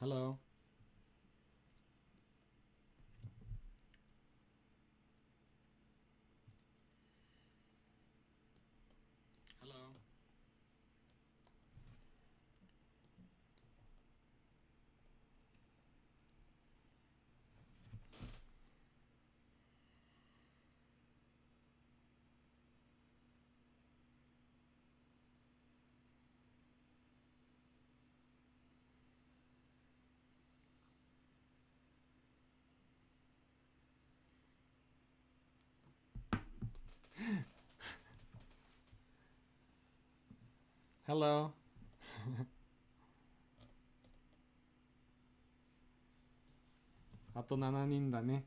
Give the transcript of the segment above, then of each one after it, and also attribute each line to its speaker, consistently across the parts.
Speaker 1: Hello. Hello. Hello. あと7人だね。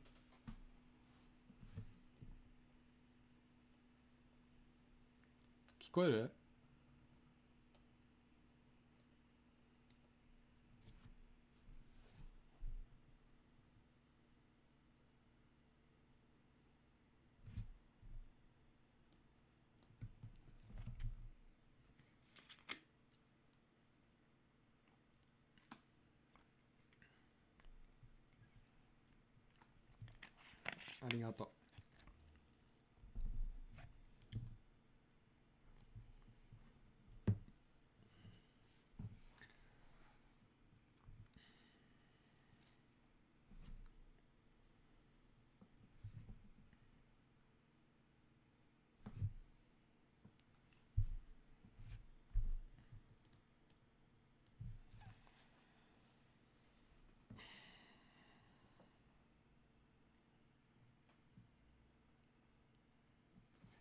Speaker 1: 聞こえる？ありがとう。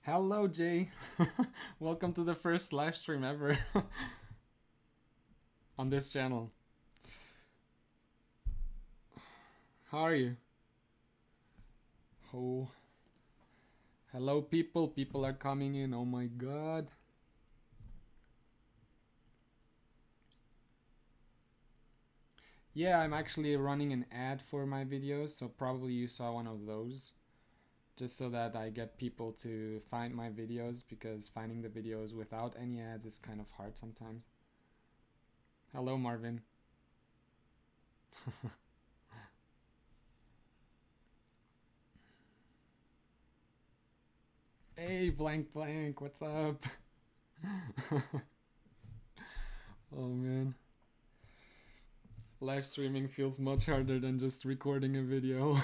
Speaker 1: Hello, Jay. Welcome to the first live stream ever on this channel. How are you? Oh. Hello, people. People are coming in. Oh my god. Yeah, I'm actually running an ad for my videos, so probably you saw one of those. Just so that I get people to find my videos, because finding the videos without any ads is kind of hard sometimes. Hello, Marvin. Hey, blank blank, what's up? Oh man. Live streaming feels much harder than just recording a video.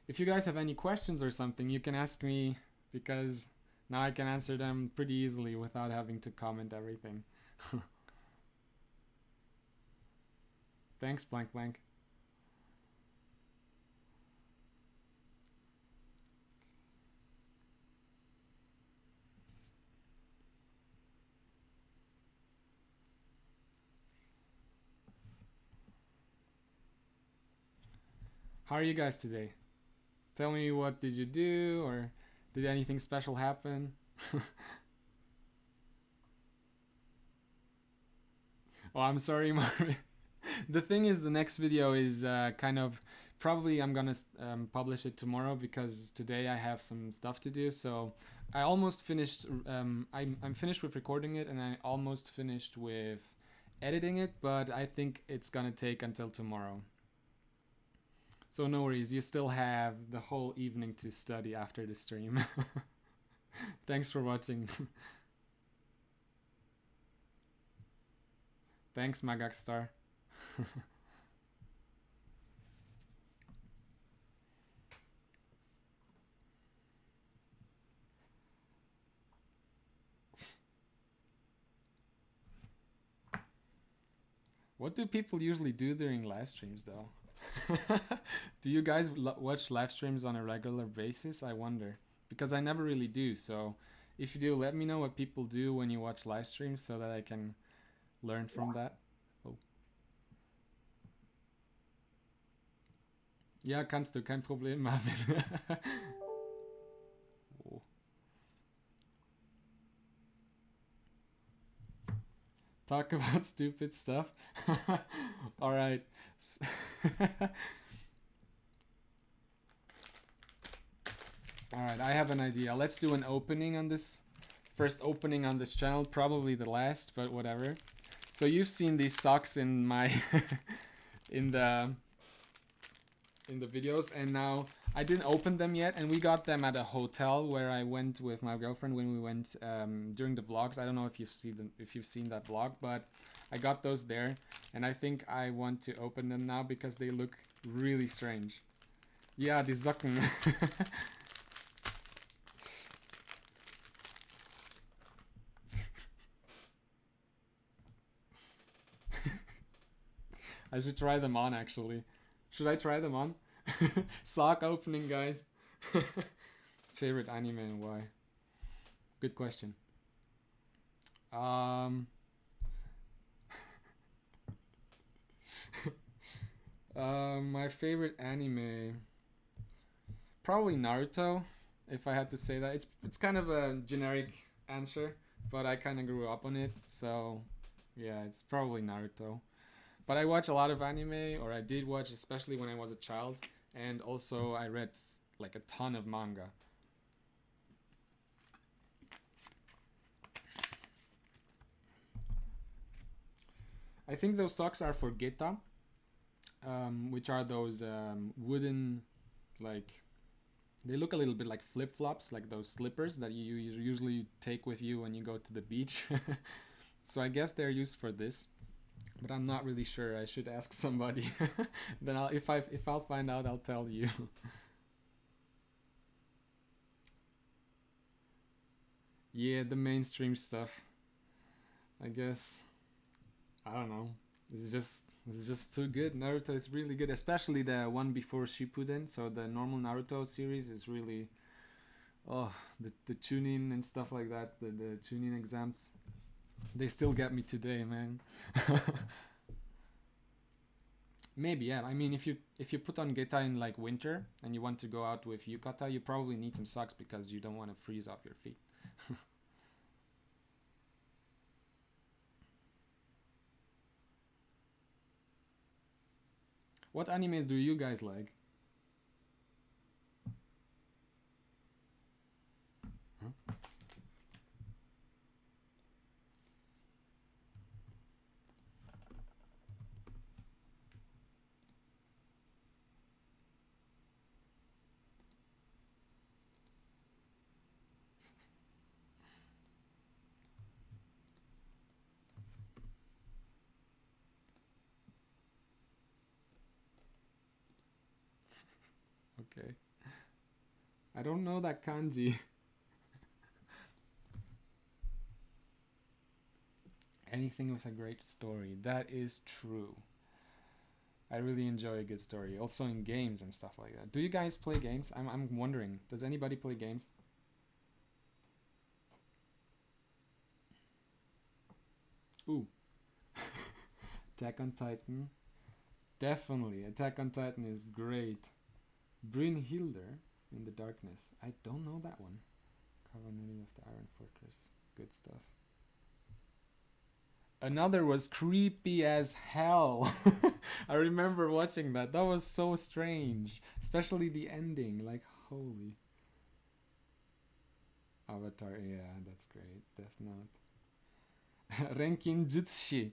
Speaker 1: If you guys have any questions or something, you can ask me, because now I can answer them pretty easily without having to comment everything. Thanks, blank blank. How are you guys today? Tell me, what did you do, or did anything special happen? Oh, I'm sorry, Marvin. The thing is, the next video is kind of, probably I'm gonna publish it tomorrow, because today I have some stuff to do. So I almost finished. I'm finished with recording it, and I almost finished with editing it, but I think it's gonna take until tomorrow. So no worries, you still have the whole evening to study after the stream. Thanks for watching. Thanks, Magakstar. What do people usually do during live streams, though? Do you guys watch live streams on a regular basis? I wonder. Because I never really do. So if you do, let me know what people do when you watch live streams, so that I can learn from that. Oh. Ja, kannst du, kein Problem, Marvin. Oh. Talk about stupid stuff. All right. Alright, I have an idea. Let's do an opening on this. First opening on this channel. Probably the last, but whatever. So you've seen these socks in my... in the videos, and now I didn't open them yet, and we got them at a hotel where I went with my girlfriend when we went during the vlogs. I don't know if you've seen that vlog, but I got those there, and I think I want to open them now because they look really strange. Yeah, die Socken. I should try them on, actually. Should I try them on? Sock opening, guys. Favorite anime and why? Good question. My favorite anime, probably Naruto, if I had to say that. It's kind of a generic answer, but I kind of grew up on it, so yeah, it's probably Naruto. But I watch a lot of anime, or I did watch, especially when I was a child, and also I read like a ton of manga. I think those socks are for Geta, which are those wooden, like, they look a little bit like flip-flops, like those slippers that you usually take with you when you go to the beach. So I guess they're used for this, but I'm not really sure. I should ask somebody. Then if I'll find out, I'll tell you. Yeah, the mainstream stuff. I guess. I don't know. It's just too good. Naruto is really good, especially the one before Shippuden. So the normal Naruto series is really, oh, the tuning and stuff like that. The tuning exams, they still get me today, man. Maybe, yeah. I mean, if you put on Geta in like winter and you want to go out with yukata, you probably need some socks because you don't want to freeze off your feet. What animes do you guys like? Huh? Okay. I don't know that kanji. Anything with a great story. That is true. I really enjoy a good story. Also in games and stuff like that. Do you guys play games? I'm wondering. Does anybody play games? Ooh. Attack on Titan. Definitely. Attack on Titan is great. Brynhildr in the Darkness. I don't know that one. Covenant of the Iron Fortress. Good stuff. Another was creepy as hell. I remember watching that. That was so strange. Especially the ending. Like, holy. Avatar, yeah, that's great. Death Note. Renkin Jutsu.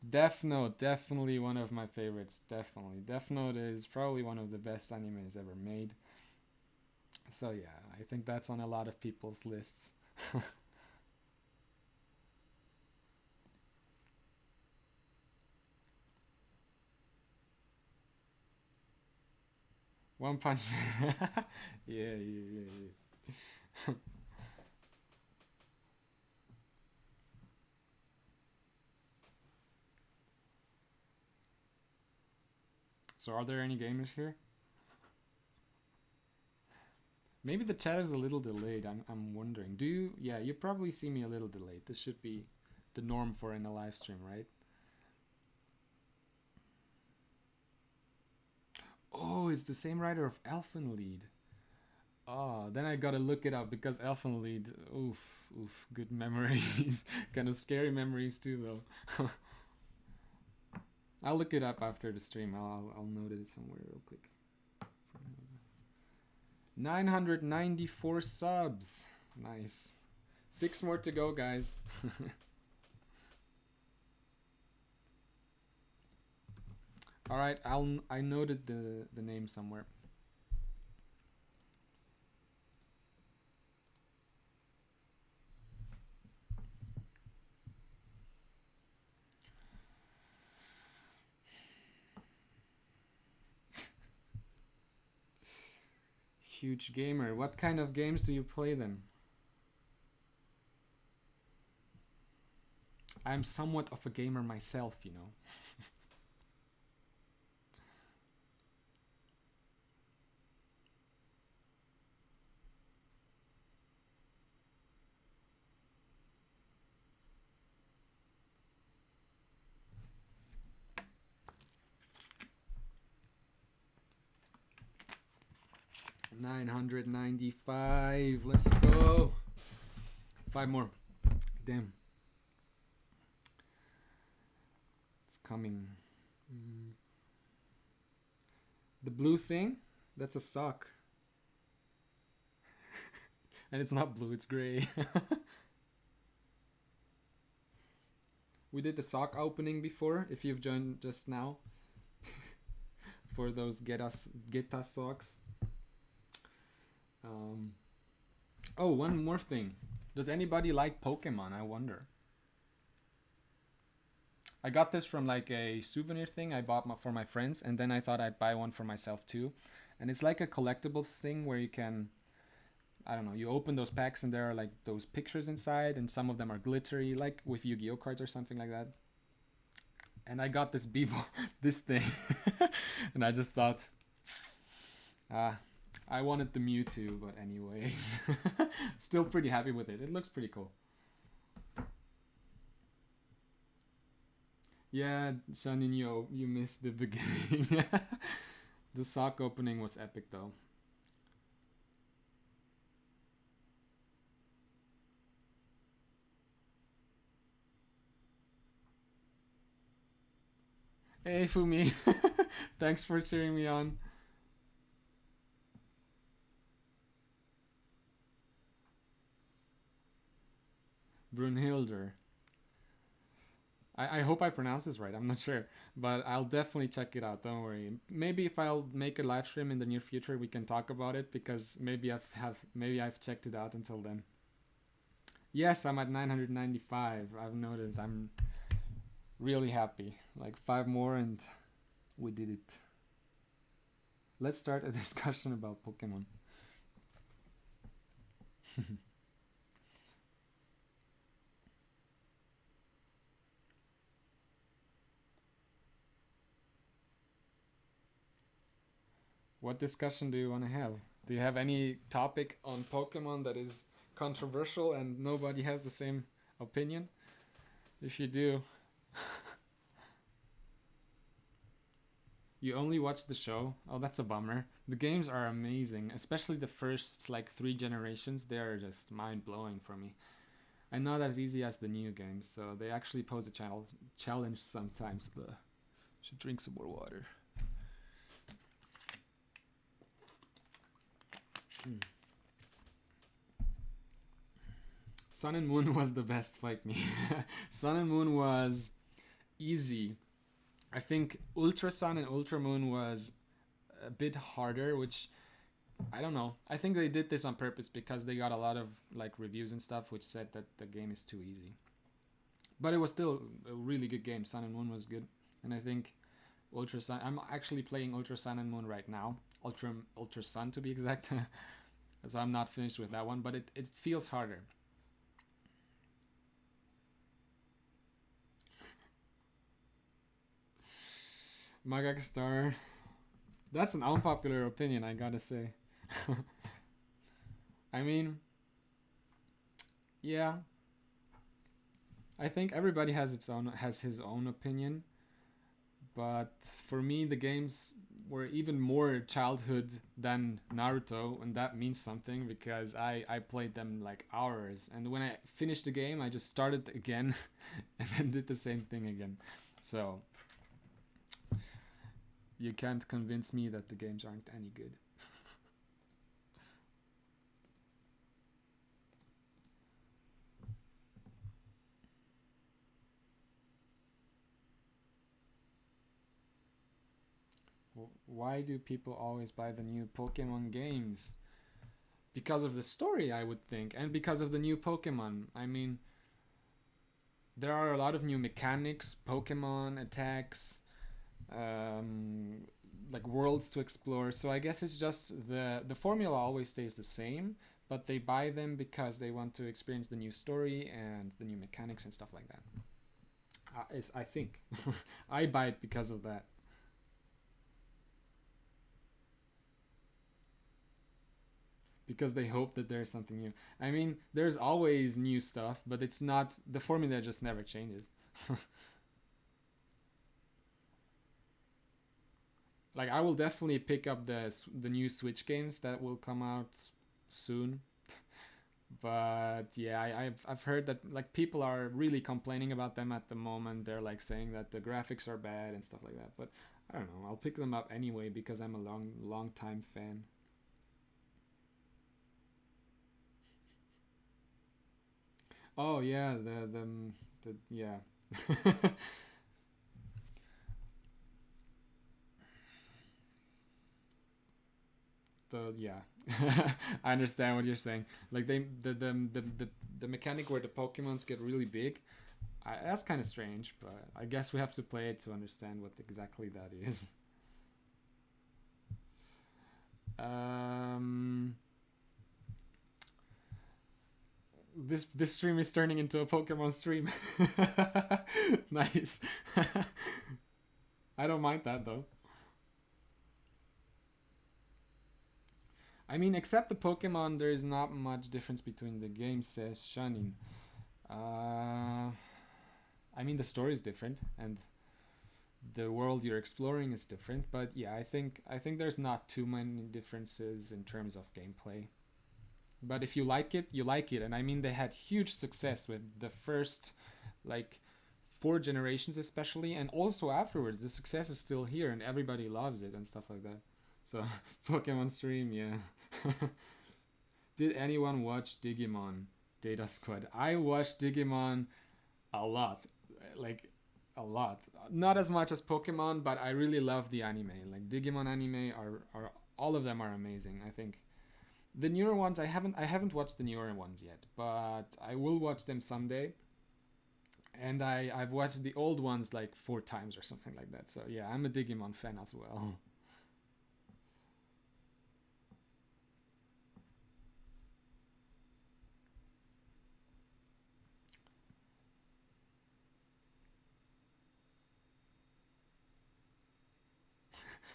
Speaker 1: Death Note, definitely one of my favorites. Definitely. Death Note is probably one of the best animes ever made. So yeah, I think that's on a lot of people's lists. One Punch Man. Yeah. So are there any gamers here? Maybe the chat is a little delayed. I'm wondering. Do you? Yeah, you probably see me a little delayed. This should be the norm for in a live stream, right? Oh, it's the same writer of Elfenlied. Oh, then I gotta look it up because Elfenlied, oof, good memories. Kind of scary memories too, though. I'll look it up after the stream. I'll note it somewhere real quick. 994 subs. Nice. 6 more to go, guys. All right, I noted the name somewhere. Huge gamer. What kind of games do you play then? I'm somewhat of a gamer myself, you know. 995. Let's go. 5 more. Damn. It's coming. The blue thing? That's a sock. And it's not blue, it's gray. We did the sock opening before, if you've joined just now. For those Geta socks. Oh, one more thing. Does anybody like Pokemon? I wonder. I got this from like a souvenir thing I bought for my friends, and then I thought I'd buy one for myself too. And it's like a collectibles thing where you can, I don't know, you open those packs and there are like those pictures inside, and some of them are glittery, like with Yu-Gi-Oh cards or something like that. And I got this this thing, and I just thought, I wanted the Mewtwo, but anyways, still pretty happy with it. It looks pretty cool. Yeah, Shaninyo, you missed the beginning. The sock opening was epic though. Hey Fumi, thanks for cheering me on. Brunhilder. I hope I pronounced this right. I'm not sure, but I'll definitely check it out. Don't worry. Maybe if I'll make a live stream in the near future, we can talk about it because maybe I've checked it out until then. Yes, I'm at 995. I've noticed. I'm really happy. Like 5 more and we did it. Let's start a discussion about Pokemon. What discussion do you want to have? Do you have any topic on Pokemon that is controversial and nobody has the same opinion? If you do, you only watch the show? Oh, that's a bummer. The games are amazing, especially the first like 3 generations. They are just mind-blowing for me. And not as easy as the new games, so they actually pose a challenge sometimes. Should drink some more water. Sun and Moon was the best, fight me. Sun and Moon was easy. I think Ultra Sun and Ultra Moon was a bit harder, which I don't know. I think they did this on purpose because they got a lot of like reviews and stuff which said that the game is too easy. But it was still a really good game. Sun and Moon was good, and I think Ultra Sun. I'm actually playing Ultra Sun and Moon right now. Ultra Sun to be exact. So I'm not finished with that one, but it feels harder. Magak Star. That's an unpopular opinion, I gotta say. I mean, yeah. I think everybody has his own opinion, but for me the games were even more childhood than Naruto, and that means something because I played them like hours, and when I finished the game I just started again and then did the same thing again. So You can't convince me that the games aren't any good. Why do people always buy the new Pokemon games? Because of the story, I would think, and because of the new Pokemon. I mean, there are a lot of new mechanics, Pokemon attacks, um, like worlds to explore. So I guess it's just the formula always stays the same, but they buy them because they want to experience the new story and the new mechanics and stuff like that. I think I buy it because of that. Because they hope that there's something new. I mean, there's always new stuff, but it's not, the formula just never changes. Like I will definitely pick up the new Switch games that will come out soon. But yeah, I've heard that like people are really complaining about them at the moment. They're like saying that the graphics are bad and stuff like that. But I don't know. I'll pick them up anyway because I'm a long time fan. Oh yeah, the yeah. The yeah. I understand what you're saying. Like the mechanic where the Pokemons get really big. That's kind of strange, but I guess we have to play it to understand what exactly that is. Um, this stream is turning into a Pokemon stream. Nice. I don't mind that though. I mean, except the Pokemon, there is not much difference between the games, says Shanin. Uh, I mean, the story is different, and the world you're exploring is different. But yeah, I think there's not too many differences in terms of gameplay. But if you like it, you like it. And I mean, they had huge success with the first, like, four generations, especially, and also afterwards. The success is still here, and everybody loves it and stuff like that. So, Pokemon stream, yeah. Did anyone watch Digimon Data Squad? I watched Digimon a lot. Like, a lot. Not as much as Pokemon, but I really love the anime. Like, Digimon anime are all of them are amazing, I think. The newer ones I haven't watched the newer ones yet, but I will watch them someday. And I've watched the old ones like 4 times or something like that. So yeah, I'm a Digimon fan as well.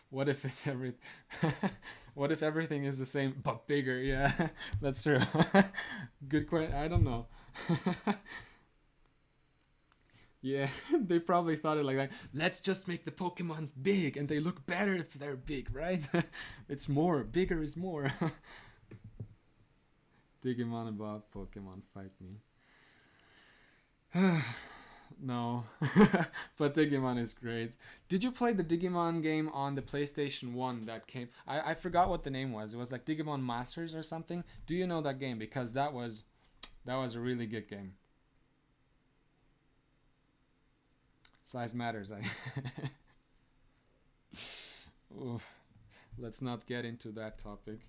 Speaker 1: What if it's every what if everything is the same but bigger? Yeah, that's true. Good question. I don't know. Yeah, they probably thought it like that. Let's just make the Pokemons big and they look better if they're big, right? It's more. Bigger is more. Digimon above Pokemon fight me. No, but Digimon is great. Did you play the Digimon game on the PlayStation 1 that came? I forgot what the name was. It was like Digimon Masters or something. Do you know that game? Because that was a really good game. Size matters. Oof, let's not get into that topic.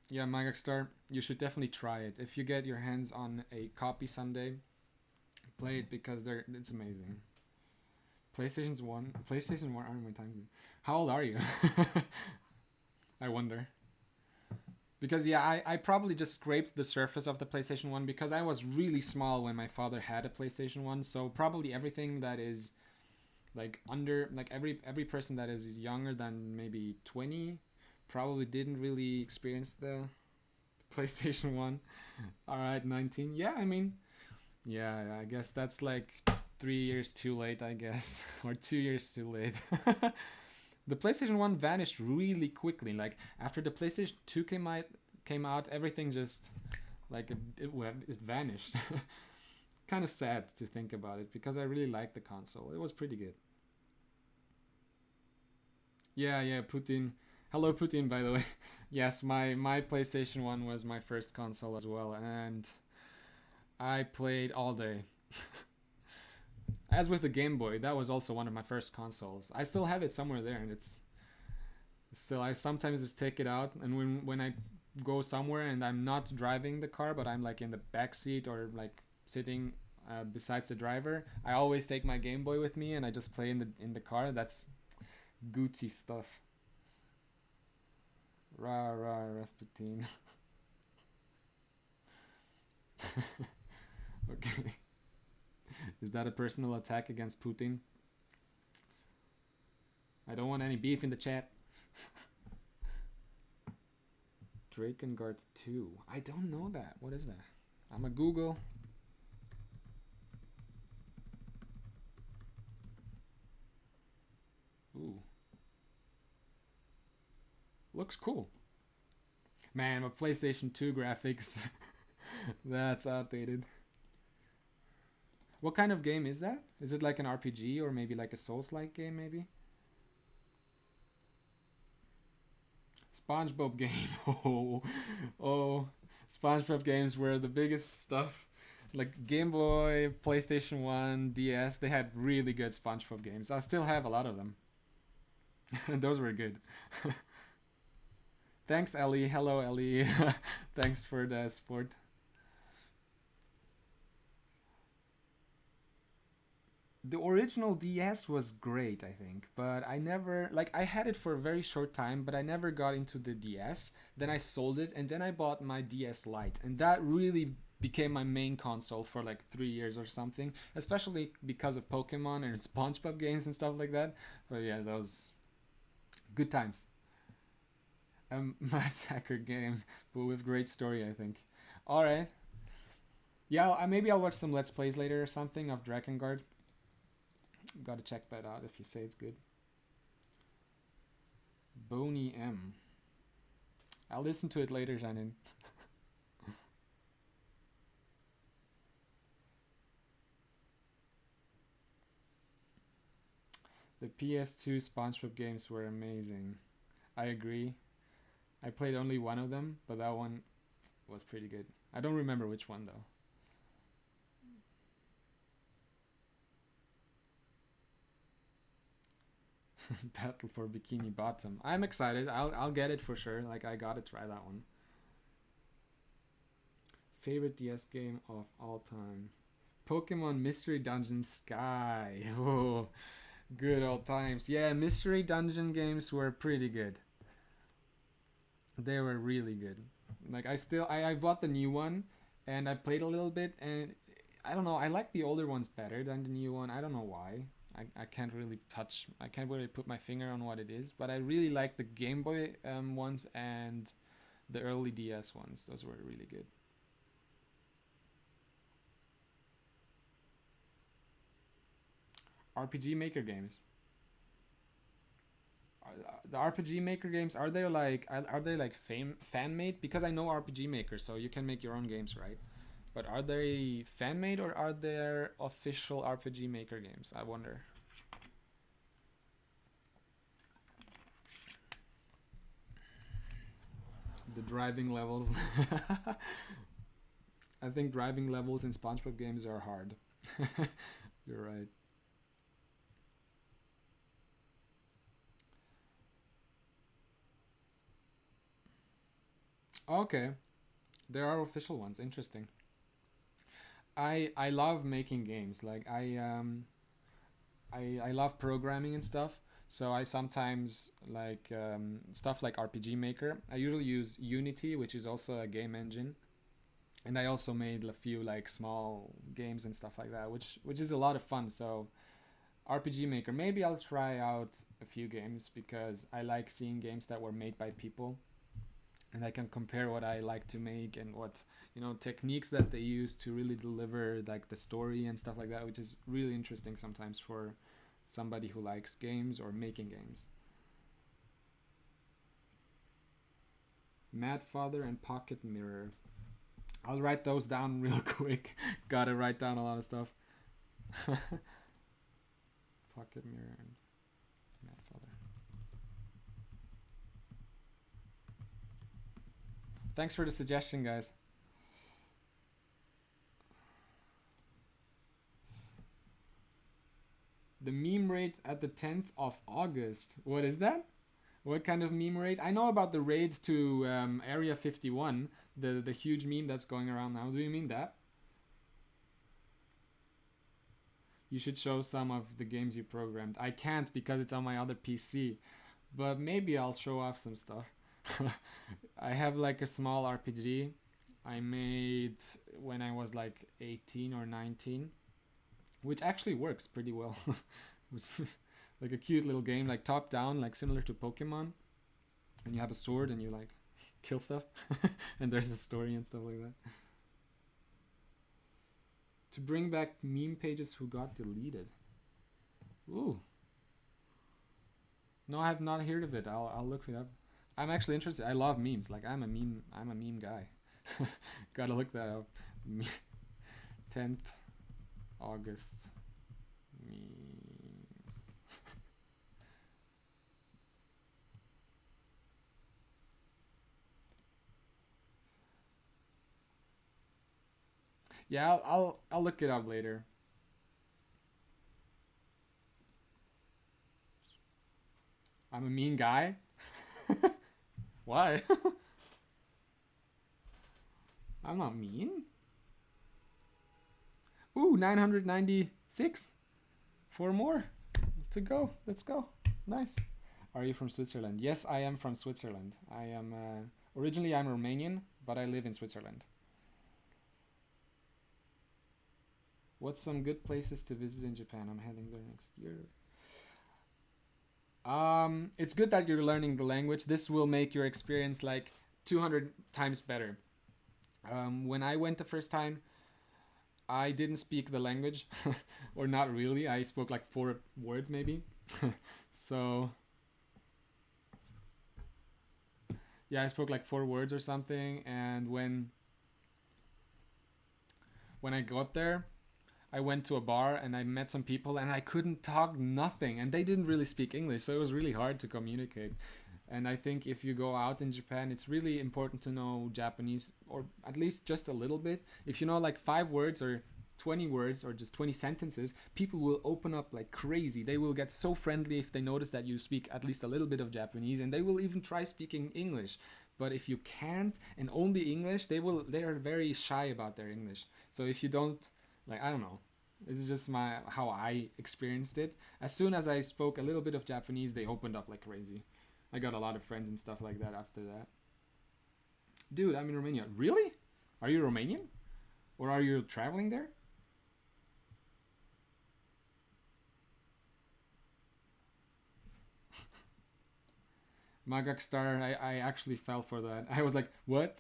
Speaker 1: Yeah, Magakstar, you should definitely try it. If you get your hands on a copy someday, play it because it's amazing. PlayStation 1 aren't my time. How old are you? I wonder. Because yeah, I probably just scraped the surface of the PlayStation 1 because I was really small when my father had a PlayStation 1, so probably everything that is like under like every person that is younger than maybe 20 probably didn't really experience the PlayStation 1. All right, 19. Yeah, I mean, yeah, I guess that's like 3 years too late, I guess, or 2 years too late. The PlayStation 1 vanished really quickly. Like after the PlayStation 2 came out, everything just like it vanished. Kind of sad to think about it because I really liked the console. It was pretty good. Yeah, Putin. Hello, Putin, by the way. Yes, my PlayStation 1 was my first console as well, and I played all day. As with the Game Boy, that was also one of my first consoles. I still have it somewhere there, and it's still, I sometimes just take it out, and when I go somewhere and I'm not driving the car, but I'm like in the back seat or like sitting besides the driver, I always take my Game Boy with me and I just play in the car. That's Gucci stuff. Rah rah Rasputin. Okay. Is that a personal attack against Putin? I don't want any beef in the chat. Drakengard 2. I don't know that. What is that? I'm a Google. Ooh. Looks cool. Man, but PlayStation 2 graphics. That's outdated. What kind of game is that? Is it like an RPG or maybe like a Souls-like game maybe? SpongeBob game. Oh, SpongeBob games were the biggest stuff. Like Game Boy, PlayStation 1, DS, they had really good SpongeBob games. I still have a lot of them. Those were good. Thanks, Ellie. Hello, Ellie. Thanks for the support. The original DS was great, I think, but I never, like, I had it for a very short time, but I never got into the DS. Then I sold it, and then I bought my DS Lite, and that really became my main console for like 3 years or something, especially because of Pokemon and SpongeBob games and stuff like that. But yeah, those good times. A massacre game, but with great story, I think. All right. Yeah, maybe I'll watch some Let's Plays later or something of Drakengard. Gotta check that out if you say it's good. Boney M. I'll listen to it later, Janin. The PS2 SpongeBob games were amazing. I agree. I played only one of them, but that one was pretty good. I don't remember which one though. Battle for Bikini Bottom. I'm excited. I'll get it for sure. Like I gotta try that one. Favorite DS game of all time. Pokemon Mystery Dungeon Sky. Oh, good old times. Yeah, Mystery Dungeon games were pretty good. They were really good. Like I bought the new one and I played a little bit and I don't know, I like the older ones better than the new one. I don't know why. I can't really put my finger on what it is, but I really like the Game Boy ones and the early DS ones. Those were really good. RPG Maker games. The RPG Maker games, are they like fan made? Because I know RPG Maker, so you can make your own games, right? But are they fan made or are there official RPG Maker games? I wonder. The driving levels. I think driving levels in SpongeBob games are hard. You're right. Okay, there are official ones. Interesting. I love making games. Like I love programming and stuff. So I sometimes like stuff like RPG Maker. I usually use Unity, which is also a game engine, and I also made a few like small games and stuff like that, which is a lot of fun. So RPG Maker, maybe I'll try out a few games because I like seeing games that were made by people, and I can compare what I like to make and what techniques that they use to really deliver like the story and stuff like that, which is really interesting sometimes for somebody who likes games or making games. Mad Father and Pocket Mirror. I'll write those down real quick. Gotta write down a lot of stuff. Pocket Mirror and Mad Father. Thanks for the suggestion, guys. The meme raid at the 10th of August. What is that? What kind of meme raid? I know about the raids to Area 51, the huge meme that's going around now. Do you mean that? You should show some of the games you programmed. I can't because it's on my other PC, but maybe I'll show off some stuff. I have like a small RPG I made when I was like 18 or 19, which actually works pretty well. It was like a cute little game, like top down, like similar to Pokemon, and you have a sword and you like kill stuff and there's a story and stuff like that. To bring back meme pages who got deleted. Ooh. No, I have not heard of it. I'll look it up. I'm actually interested. I love memes. Like I'm a meme guy. Gotta look that up. 10th August memes. Yeah, I'll look it up later. I'm a mean guy. Why? I'm not mean. Ooh, 996. 4 more to go. Let's go. Nice. Are you from Switzerland? Yes, I am from Switzerland. I am originally I'm Romanian, but I live in Switzerland. What's some good places to visit in Japan? I'm heading there next year. It's good that you're learning the language. This will make your experience like 200 times better. When I went the first time, I didn't speak the language, or not really. I spoke like 4 words maybe. So yeah, I spoke like 4 words or something. And when I got there, I went to a bar and I met some people and I couldn't talk nothing, and they didn't really speak English, so it was really hard to communicate. And I think if you go out in Japan, it's really important to know Japanese, or at least just a little bit. If you know like 5 words or 20 words or just 20 sentences, people will open up like crazy. They will get so friendly if they notice that you speak at least a little bit of Japanese, and they will even try speaking English. But if you can't and only English, they are very shy about their English. So if you don't, like, I don't know, this is just how I experienced it. As soon as I spoke a little bit of Japanese, they opened up like crazy. I got a lot of friends and stuff like that after that. Dude, I'm in Romania. Really? Are you Romanian? Or are you traveling there? Magak Star, I actually fell for that. I was like, what?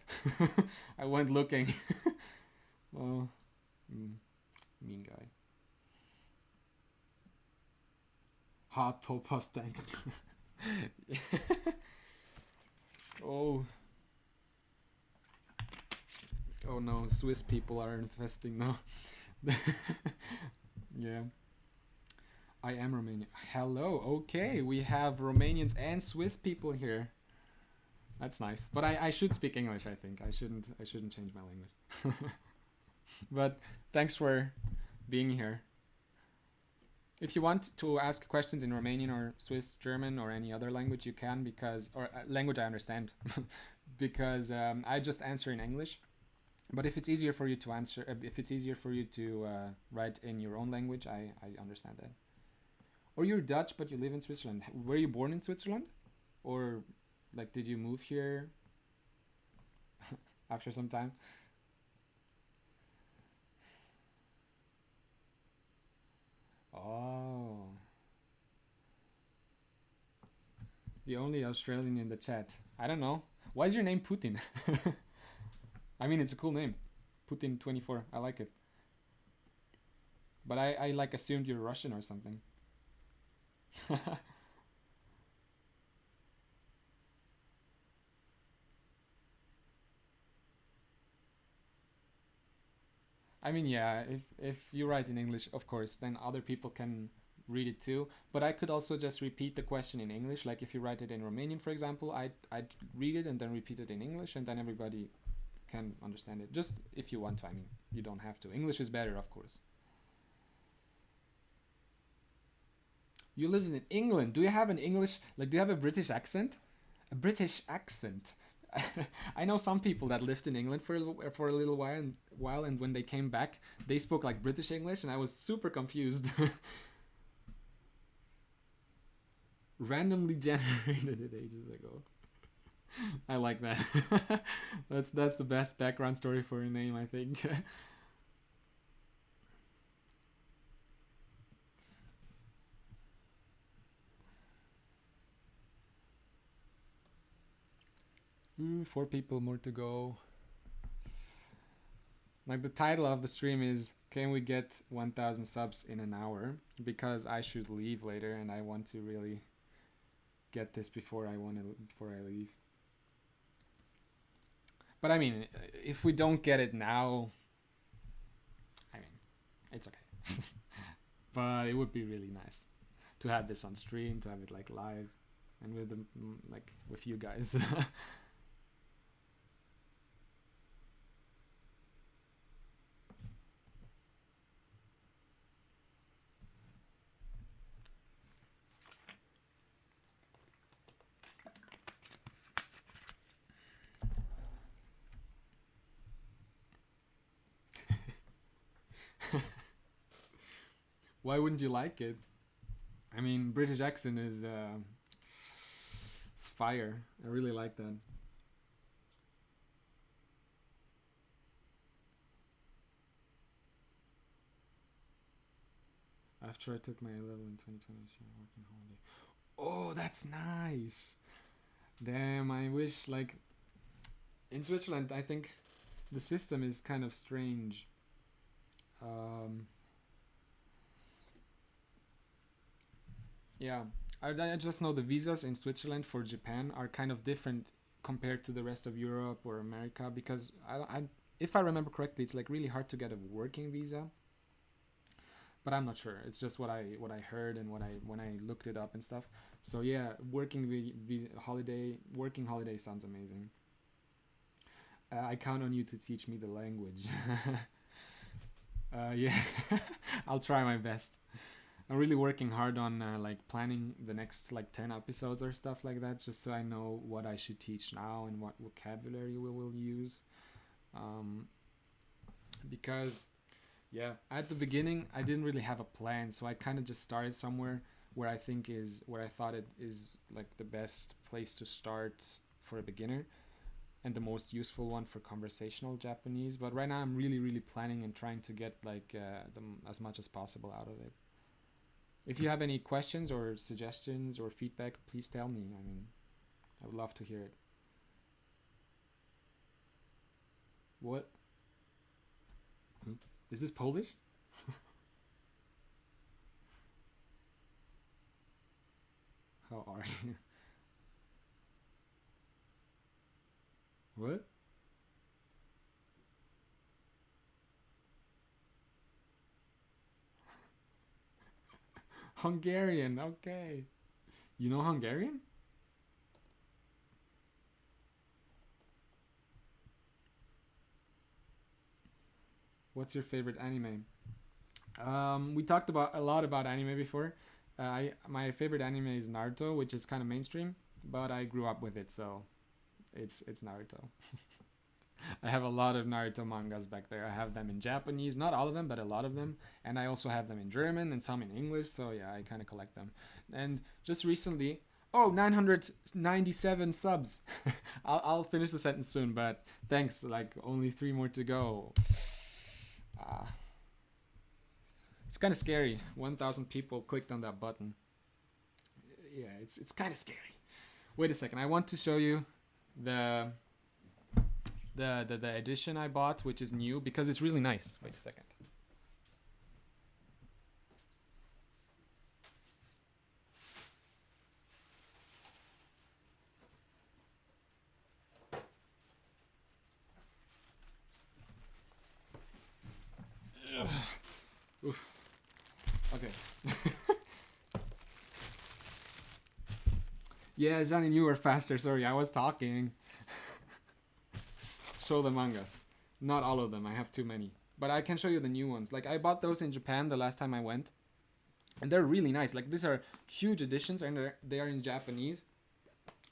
Speaker 1: I went looking. Oh, mean guy. Hot topaz tank. Oh. Oh no, Swiss people are infesting now. Yeah. I am Romanian. Hello. Okay, we have Romanians and Swiss people here. That's nice. But I should speak English, I think. I shouldn't change my language. But thanks for being here. If you want to ask questions in Romanian or Swiss, German, or any other language, you can, or language I understand, because I just answer in English. But if it's easier for you to answer, if it's easier for you to write in your own language, I understand that. Or you're Dutch, but you live in Switzerland. Were you born in Switzerland? Or like, did you move here after some time? Oh. The only Australian in the chat. I don't know. Why is your name Putin? I mean, it's a cool name. Putin24. I like it. But I like assumed you're Russian or something. I mean, yeah, if you write in English, of course, then other people can read it too. But I could also just repeat the question in English. Like if you write it in Romanian, for example, I'd read it and then repeat it in English, and then everybody can understand it. Just if you want to. I mean, you don't have to. English is better, of course. You live in England. Do you have an English? Like, do you have a British accent? A British accent. I know some people that lived in England for a little while, and when they came back, they spoke like British English, and I was super confused. Randomly generated it ages ago. I like that. That's the best background story for a name, I think. Ooh, 4 people more to go. Like the title of the stream is "Can we get 1,000 subs in an hour?" Because I should leave later, and I want to really get this before I leave. But I mean, if we don't get it now, I mean, it's okay. But it would be really nice to have this on stream, to have it like live, and with the like with you guys. Why wouldn't you like it? I mean, British accent is it's fire. I really like that. After I took my A level in 2020, working holiday. Oh, that's nice. Damn, I wish like in Switzerland. I think the system is kind of strange. Um, yeah, I just know the visas in Switzerland for Japan are kind of different compared to the rest of Europe or America because if I remember correctly, it's like really hard to get a working visa. But I'm not sure. It's just what I heard and what I when I looked it up and stuff. So yeah, working holiday sounds amazing. I count on you to teach me the language. Yeah, I'll try my best. I'm really working hard on like planning the next like 10 episodes or stuff like that, just so I know what I should teach now and what vocabulary we will use. Um, because yeah, at the beginning I didn't really have a plan, so I kind of just started somewhere where I thought it is like the best place to start for a beginner and the most useful one for conversational Japanese. But right now I'm really planning and trying to get like as much as possible out of it. If you have any questions or suggestions or feedback, please tell me. I mean, I would love to hear it. What? Hmm? Is this Polish? How are you? What? Hungarian, okay. You know Hungarian? What's your favorite anime? We talked about a lot about anime before. My favorite anime is Naruto, which is kind of mainstream, but I grew up with it, so it's Naruto. I have a lot of Naruto mangas back there. I have them in Japanese, not all of them, but a lot of them, and I also have them in German and some in English. So yeah, I kind of collect them. And just recently, oh, 997 subs. I'll finish the sentence soon, but thanks. Like only 3 more to go. Uh, it's kind of scary. 1,000 people clicked on that button. Yeah, it's kind of scary. Wait a second. I want to show you the the edition I bought, which is new because it's really nice. Wait a second. Oof. Okay. Yeah, Johnny, you were faster. Sorry, I was talking. Show the mangas. Not all of them. I have too many. But I can show you the new ones. Like, I bought those in Japan the last time I went. And they're really nice. Like, these are huge editions, and they are in Japanese,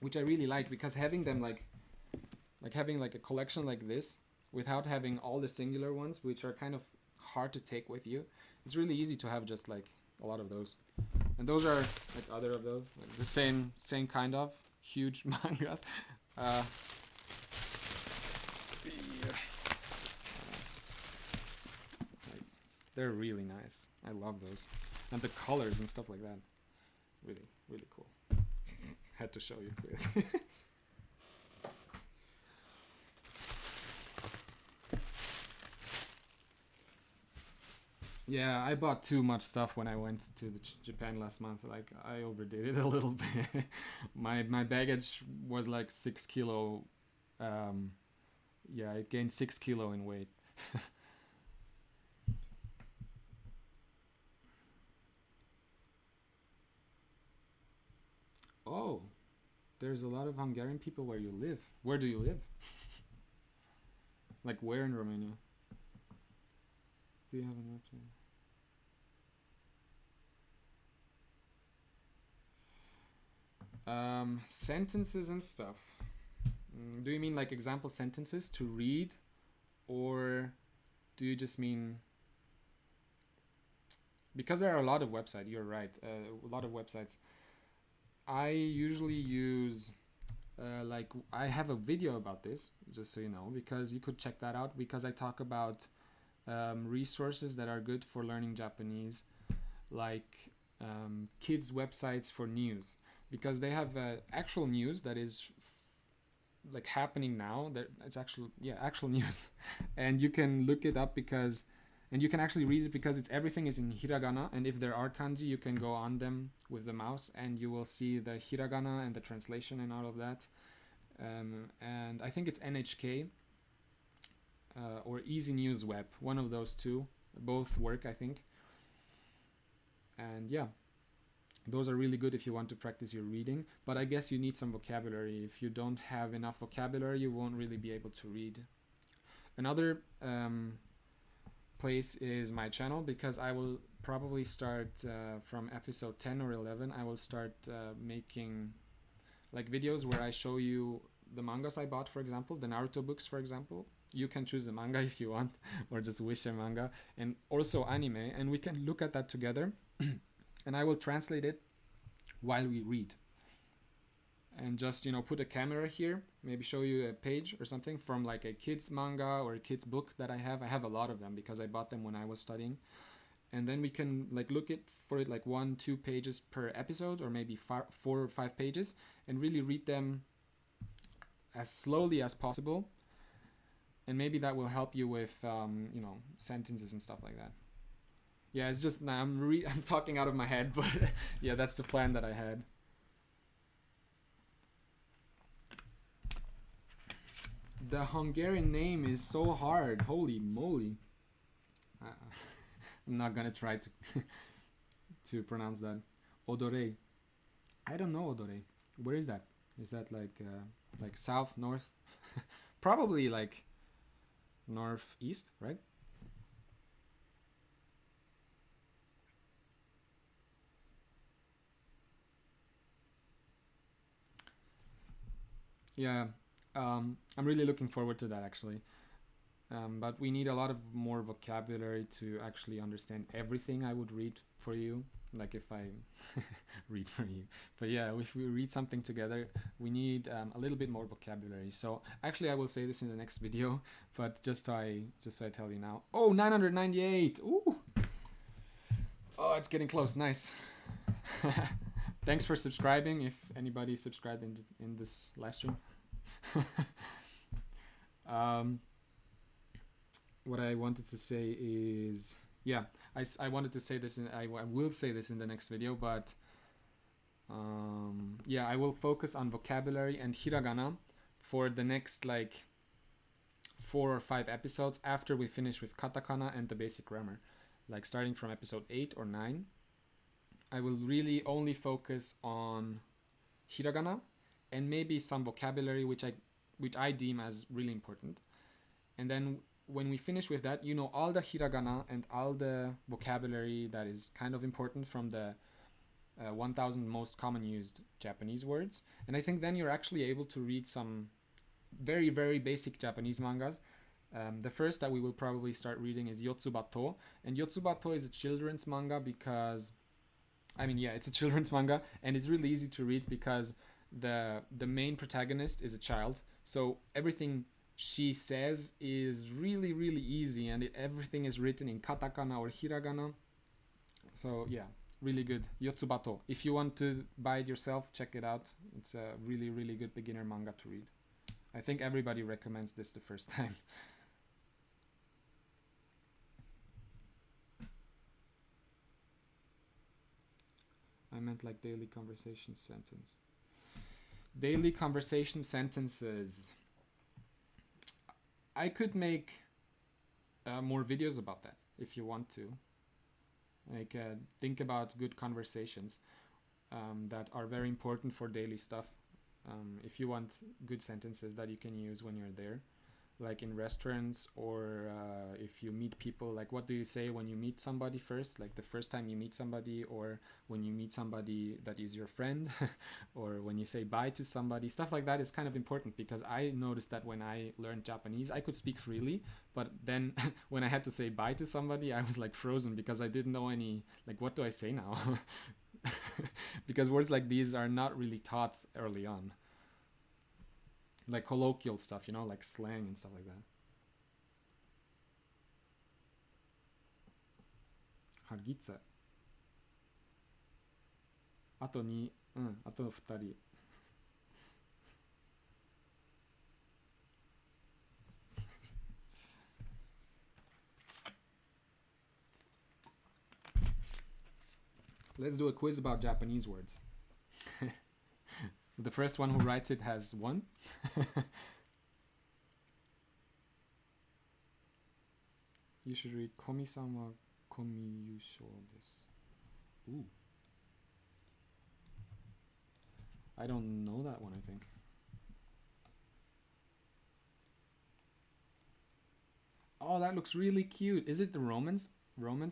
Speaker 1: which I really like, because having them like having like a collection like this without having all the singular ones, which are kind of hard to take with you, it's really easy to have just like a lot of those. And those are like other of those, like the same kind of huge mangas. Like, they're really nice. I love those, and the colors and stuff like that. Really, really cool. Had to show you quick. Yeah, I bought too much stuff when I went to Japan last month. Like, I overdid it a little bit. My baggage was like 6 kilo. Yeah, it gained 6 kilo in weight. Oh, there's a lot of Hungarian people where you live. Where do you live? Like, where in Romania? Do you have an website? Sentences and stuff. Do you mean like example sentences to read, or do you just mean? Because there are a lot of websites. You're right. A lot of websites. I usually use. Like, I have a video about this, just so you know, because you could check that out, because I talk about resources that are good for learning Japanese, like kids' websites for news, because they have actual news that is like happening now. That it's actual news, and you can look it up and you can actually read it, because everything is in hiragana, and if there are kanji, you can go on them with the mouse and you will see the hiragana and the translation and all of that. And I think it's NHK or Easy News Web, one of those two. Both work, I think. And yeah, those are really good if you want to practice your reading, but I guess you need some vocabulary. If you don't have enough vocabulary, you won't really be able to read. Another place is my channel, because I will probably start from episode 10 or 11. I will start making like videos where I show you the mangas I bought, for example, the Naruto books, for example. You can choose a manga if you want, or just wish a manga, and also anime, and we can look at that together. And I will translate it while we read. And just, put a camera here, maybe show you a page or something from like a kid's manga or a kid's book that I have. I have a lot of them because I bought them when I was studying. And then we can like look for it like 1-2 pages per episode, or maybe 4 or 5 pages, and really read them as slowly as possible. And maybe that will help you with sentences and stuff like that. Yeah, it's just I'm talking out of my head, but yeah, that's the plan that I had. The Hungarian name is so hard. Holy moly. I'm not gonna try to to pronounce that. Odore. I don't know Odore. Where is that? Is that like south, north? Probably like northeast, right? Yeah, I'm really looking forward to that, actually. But we need a lot of more vocabulary to actually understand everything I would read for you, like if I read for you. But yeah, if we read something together, we need a little bit more vocabulary. So actually, I will say this in the next video, but just so I tell you now. Oh, 998! Ooh! Oh, it's getting close. Nice. Thanks for subscribing, if anybody subscribed in this live stream. What I wanted to say is, yeah, I wanted to say this, I will say this in the next video, but yeah, I will focus on vocabulary and hiragana for the next like 4 or 5 episodes after we finish with katakana and the basic grammar. like starting from episode 8 or 9, I will really only focus on hiragana and maybe some vocabulary which I deem as really important. And then when we finish with that, you know all the hiragana and all the vocabulary that is kind of important from the 1000 most common used Japanese words. And I think then you're actually able to read some very, very basic Japanese mangas. The first that we will probably start reading is Yotsubato. And Yotsubato is a children's manga because, I mean, yeah, it's a children's manga, and it's really easy to read because the main protagonist is a child. So everything she says is really, really easy, and everything is written in katakana or hiragana. So yeah, really good. Yotsubato. If you want to buy it yourself, check it out. It's a really, really good beginner manga to read. I think everybody recommends this the first time. I meant like daily conversation sentence. Daily conversation sentences. I could make more videos about that if you want to. Like think about good conversations that are very important for daily stuff. If you want good sentences that you can use when you're there, like in restaurants, or if you meet people, like what do you say when you meet somebody first, like the first time you meet somebody, or when you meet somebody that is your friend, or when you say bye to somebody. Stuff like that is kind of important because I noticed that when I learned Japanese, I could speak freely, but then when I had to say bye to somebody, I was like frozen because I didn't know any, like, what do I say now? Because words like these are not really taught early on, like colloquial stuff, you know, like slang and stuff like that. Hargitsa. あとに、あと2人。Let's do a quiz about Japanese words. The first one who writes it has one. You should read Komi-san wa komi-yusho desu. Ooh. I don't know that one, I think. Oh, that looks really cute. Is it the romance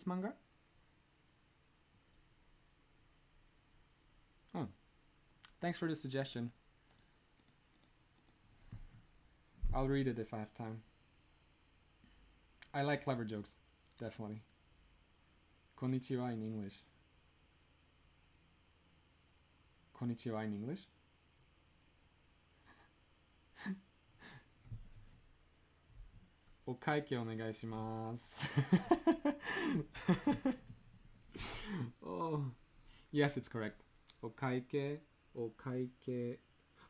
Speaker 1: manga? Oh. Thanks for the suggestion. I'll read it if I have time. I like clever jokes, definitely. Konnichiwa in English. Konnichiwa in English? Okaike onegaishimasu. Oh, yes, it's correct. Okaike.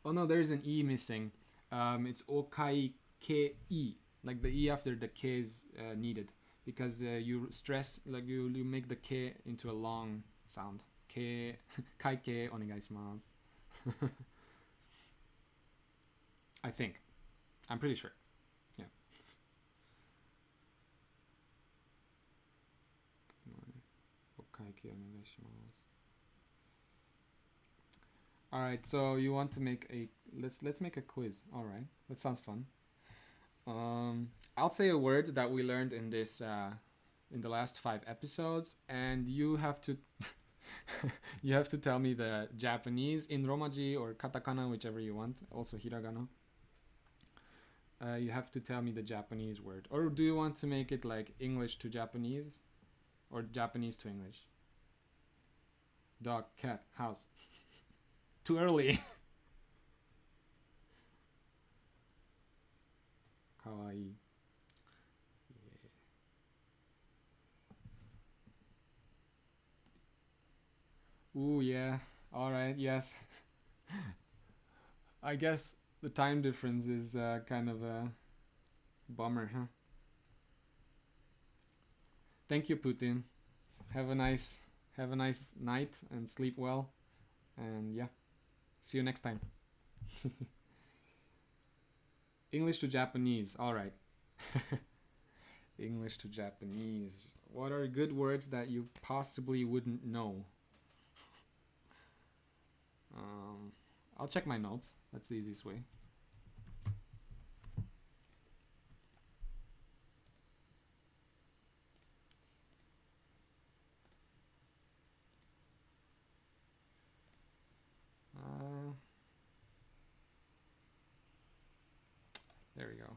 Speaker 1: Oh no, there's an E missing. It's okaike-i. Like the E after the K is needed. Because you stress, like you make the K into a long sound. K, kaike onegaishimasu. I think. I'm pretty sure. Yeah. Okaike onegaishimasu. All right, so you want to make a let's make a quiz. All right, that sounds fun. I'll say a word that we learned in this in the last 5 episodes, and you have to you have to tell me the Japanese in Romaji or katakana, whichever you want. Also hiragana. You have to tell me the Japanese word, or do you want to make it like English to Japanese, or Japanese to English? Dog, cat, house. Too early. Kawaii. Yeah. Ooh, yeah. All right. Yes. I guess the time difference is kind of a bummer, huh? Thank you, Putin. Have a nice night and sleep well. And yeah. See you next time. English to Japanese. All right. English to Japanese. What are good words that you possibly wouldn't know? I'll check my notes. That's the easiest way. There we go.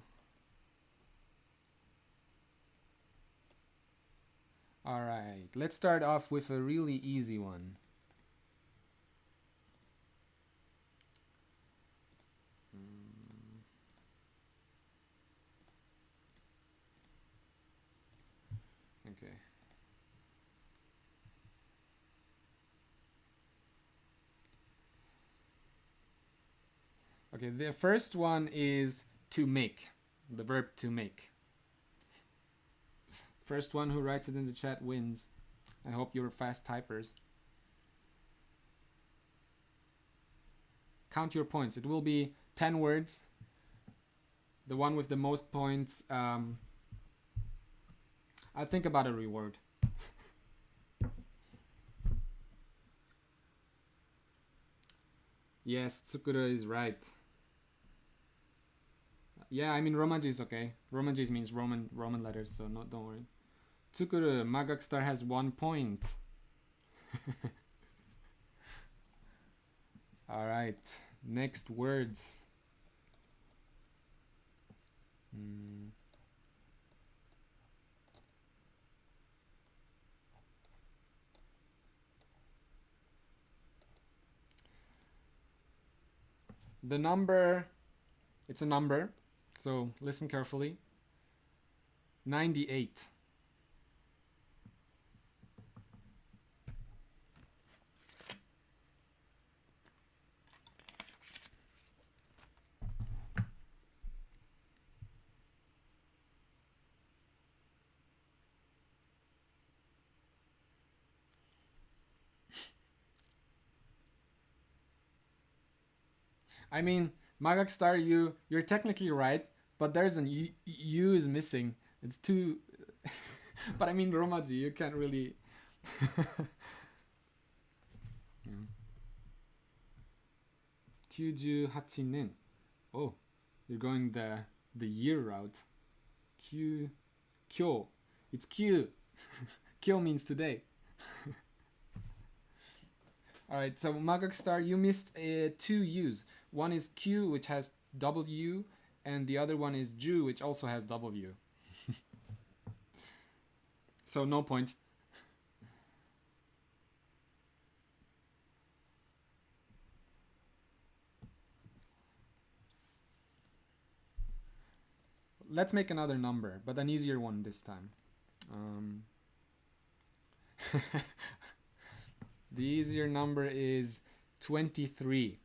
Speaker 1: All right, let's start off with a really easy one. Okay. Okay, the first one is to make, the verb to make. First one who writes it in the chat wins. I hope you're fast typers. Count your points. It will be 10 words. The one with the most points, I think about a reward. Yes, Tsukura is right. Yeah, I mean Romanji is okay. Romanji means Roman letters, so don't worry. Tsukuru, Magak Star has 1 point. All right, next words. The number, it's a number, so listen carefully. 98. I mean, Magak Star, you're technically right, but there's an U is missing. It's too. But I mean, Romaji, you can't really. Yeah. 98 nen. Oh, you're going the year route. Kyo. It's Q. Kyo means today. Alright, so Magak Star, you missed 2 U's. One is Q, which has W, and the other one is Ju, which also has W. So no points. Let's make another number, but an easier one this time. The easier number is 23.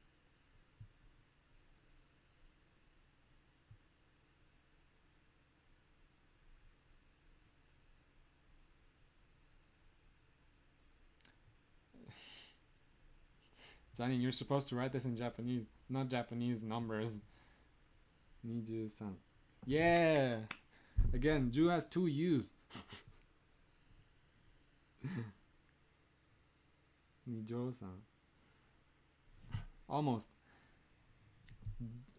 Speaker 1: Johnny, you're supposed to write this in Japanese, not Japanese numbers. 23. Yeah! Again, Ju has 2 U's. 23. Almost.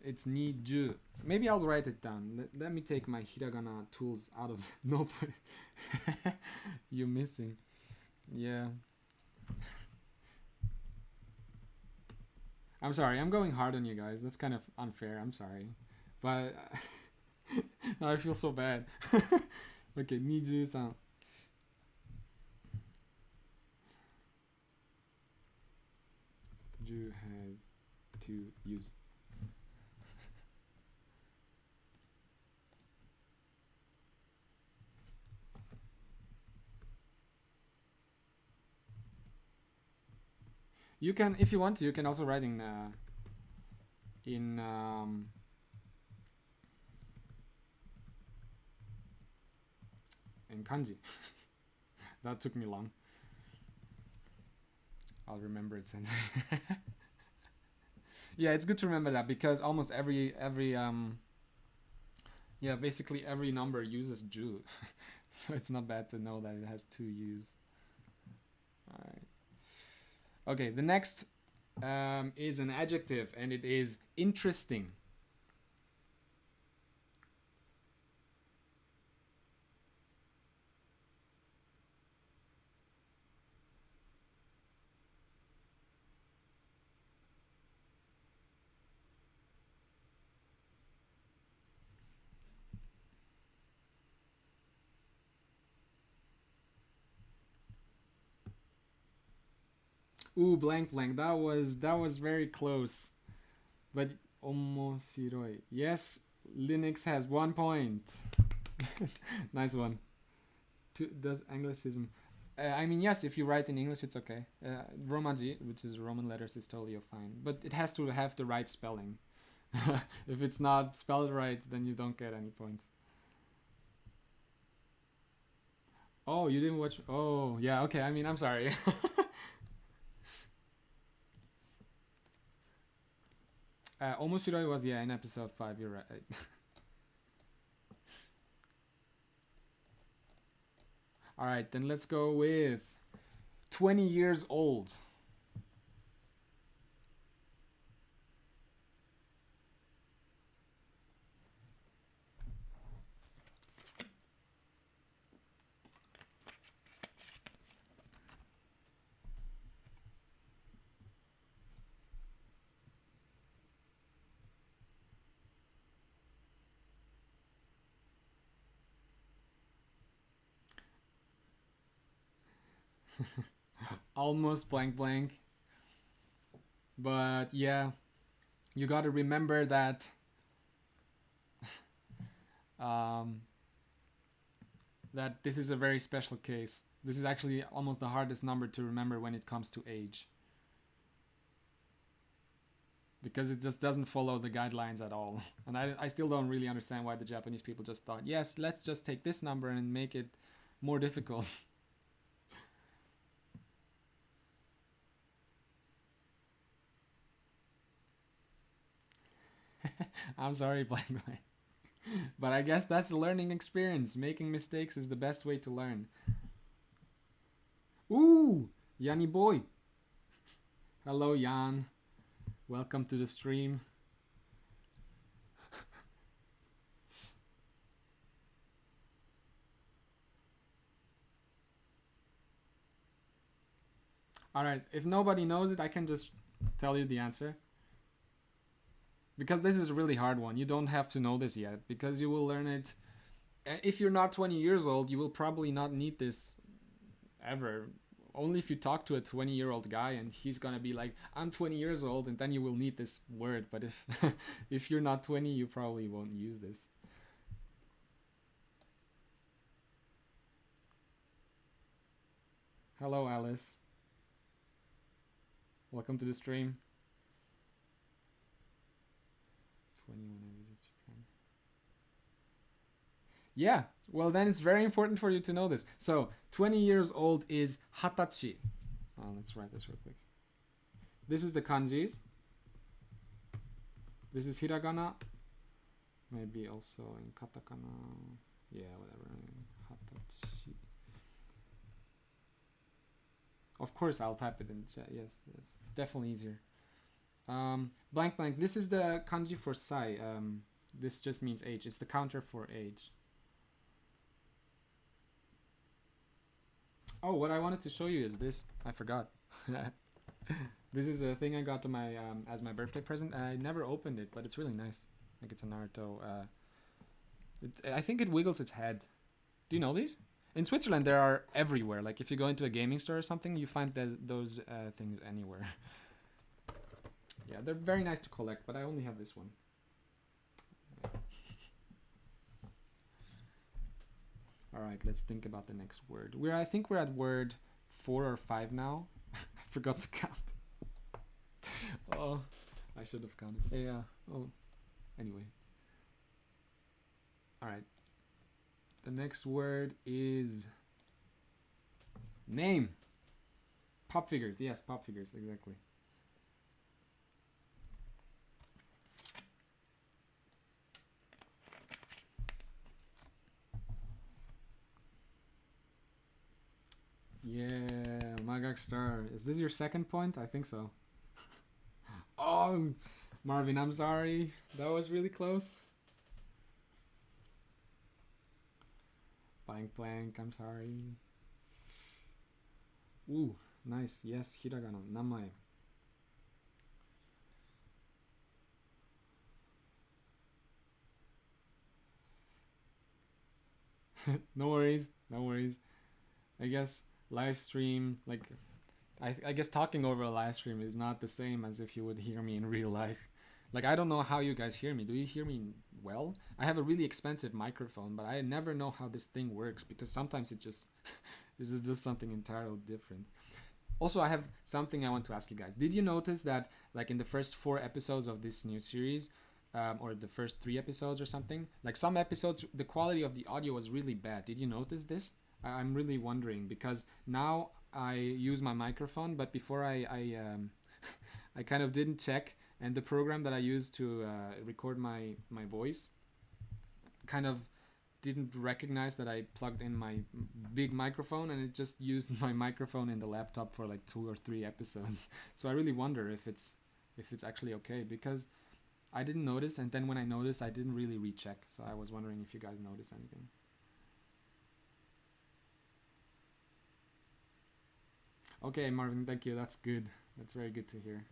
Speaker 1: It's Niju. Maybe I'll write it down. Let me take my hiragana tools out of. Nope. You're missing. Yeah. I'm sorry. I'm going hard on you guys. That's kind of unfair. I'm sorry. But I feel so bad. Okay, 23. Ju has 2 U's. You can, if you want to, you can also write in kanji. That took me long. I'll remember it since. Yeah, it's good to remember that because almost every Yeah, basically every number uses ju. So it's not bad to know that it has two u's. All right. Okay, the next is an adjective, and it is interesting. Ooh, blank blank. That was very close. But omoshiroi. Yes, Linux has 1 point. Nice one. Does Anglicism? I mean, yes, if you write in English, it's okay. Romaji, which is Roman letters, is totally fine. But it has to have the right spelling. If it's not spelled right, then you don't get any points. Oh, you didn't watch. Oh, yeah, okay. I mean, I'm sorry. Omoshiroi was, yeah, in episode 5. You're right. All right, then let's go with 20 years old. Almost blank blank. But yeah, you got to remember that that this is a very special case. This is actually almost the hardest number to remember when it comes to age. Because it just doesn't follow the guidelines at all. And I still don't really understand why the Japanese people just thought, yes, let's just take this number and make it more difficult. I'm sorry, blank blank. But I guess that's a learning experience. Making mistakes is the best way to learn. Ooh, Yanni boy. Hello, Jan. Welcome to the stream. All right, if nobody knows it, I can just tell you the answer. Because this is a really hard one. You don't have to know this yet, because you will learn it. If you're not 20 years old, you will probably not need this ever. Only if you talk to a 20-year-old guy and he's gonna be like, I'm 20 years old, and then you will need this word. But if if you're not 20, you probably won't use this. Hello, Alice. Welcome to the stream. 21, I visit Japan. Yeah, well then it's very important for you to know this. So 20 years old is hatachi. Let's write this real quick. This is the kanjis. This is hiragana. Maybe also in katakana. Yeah, whatever. Hatachi. Of course, I'll type it in chat. Yes, it's definitely easier. Blank blank. This is the kanji for sai. This just means age. It's the counter for age. Oh, what I wanted to show you is this. I forgot. This is a thing I got to my as my birthday present. I never opened it, but it's really nice. Like it's a Naruto. I think it wiggles its head. Do you know these? In Switzerland, there are everywhere. Like if you go into a gaming store or something, you find those things anywhere. Yeah, they're very nice to collect, but I only have this one. All right, let's think about the next word. I think we're at word 4 or 5 now. I forgot to count. Oh, I should have counted. Yeah. Oh, anyway. All right. The next word is name. Pop figures. Yes, pop figures. Exactly. Yeah, Magak Star. Is this your second point? I think so. Oh, Marvin, I'm sorry. That was really close. Blank blank, I'm sorry. Ooh, nice. Yes, hiragana, namae. No worries, no worries. I guess live stream, like, I guess talking over a live stream is not the same as if you would hear me in real life. Like, I don't know how you guys hear me. Do you hear me well? I have a really expensive microphone, but I never know how this thing works because sometimes it just it just does something entirely different. Also, I have something I want to ask you guys. Did you notice that, like, in the first 4 episodes of this new series, or the first 3 episodes or something, like some episodes, the quality of the audio was really bad. Did you notice this? I'm really wondering because now I use my microphone, but before I kind of didn't check, and the program that I used to record my voice kind of didn't recognize that I plugged in my big microphone, and it just used my microphone in the laptop for like 2 or 3 episodes. So I really wonder if it's actually okay because I didn't notice, and then when I noticed, I didn't really recheck. So I was wondering if you guys noticed anything. Okay, Marvin, thank you. That's good. That's very good to hear.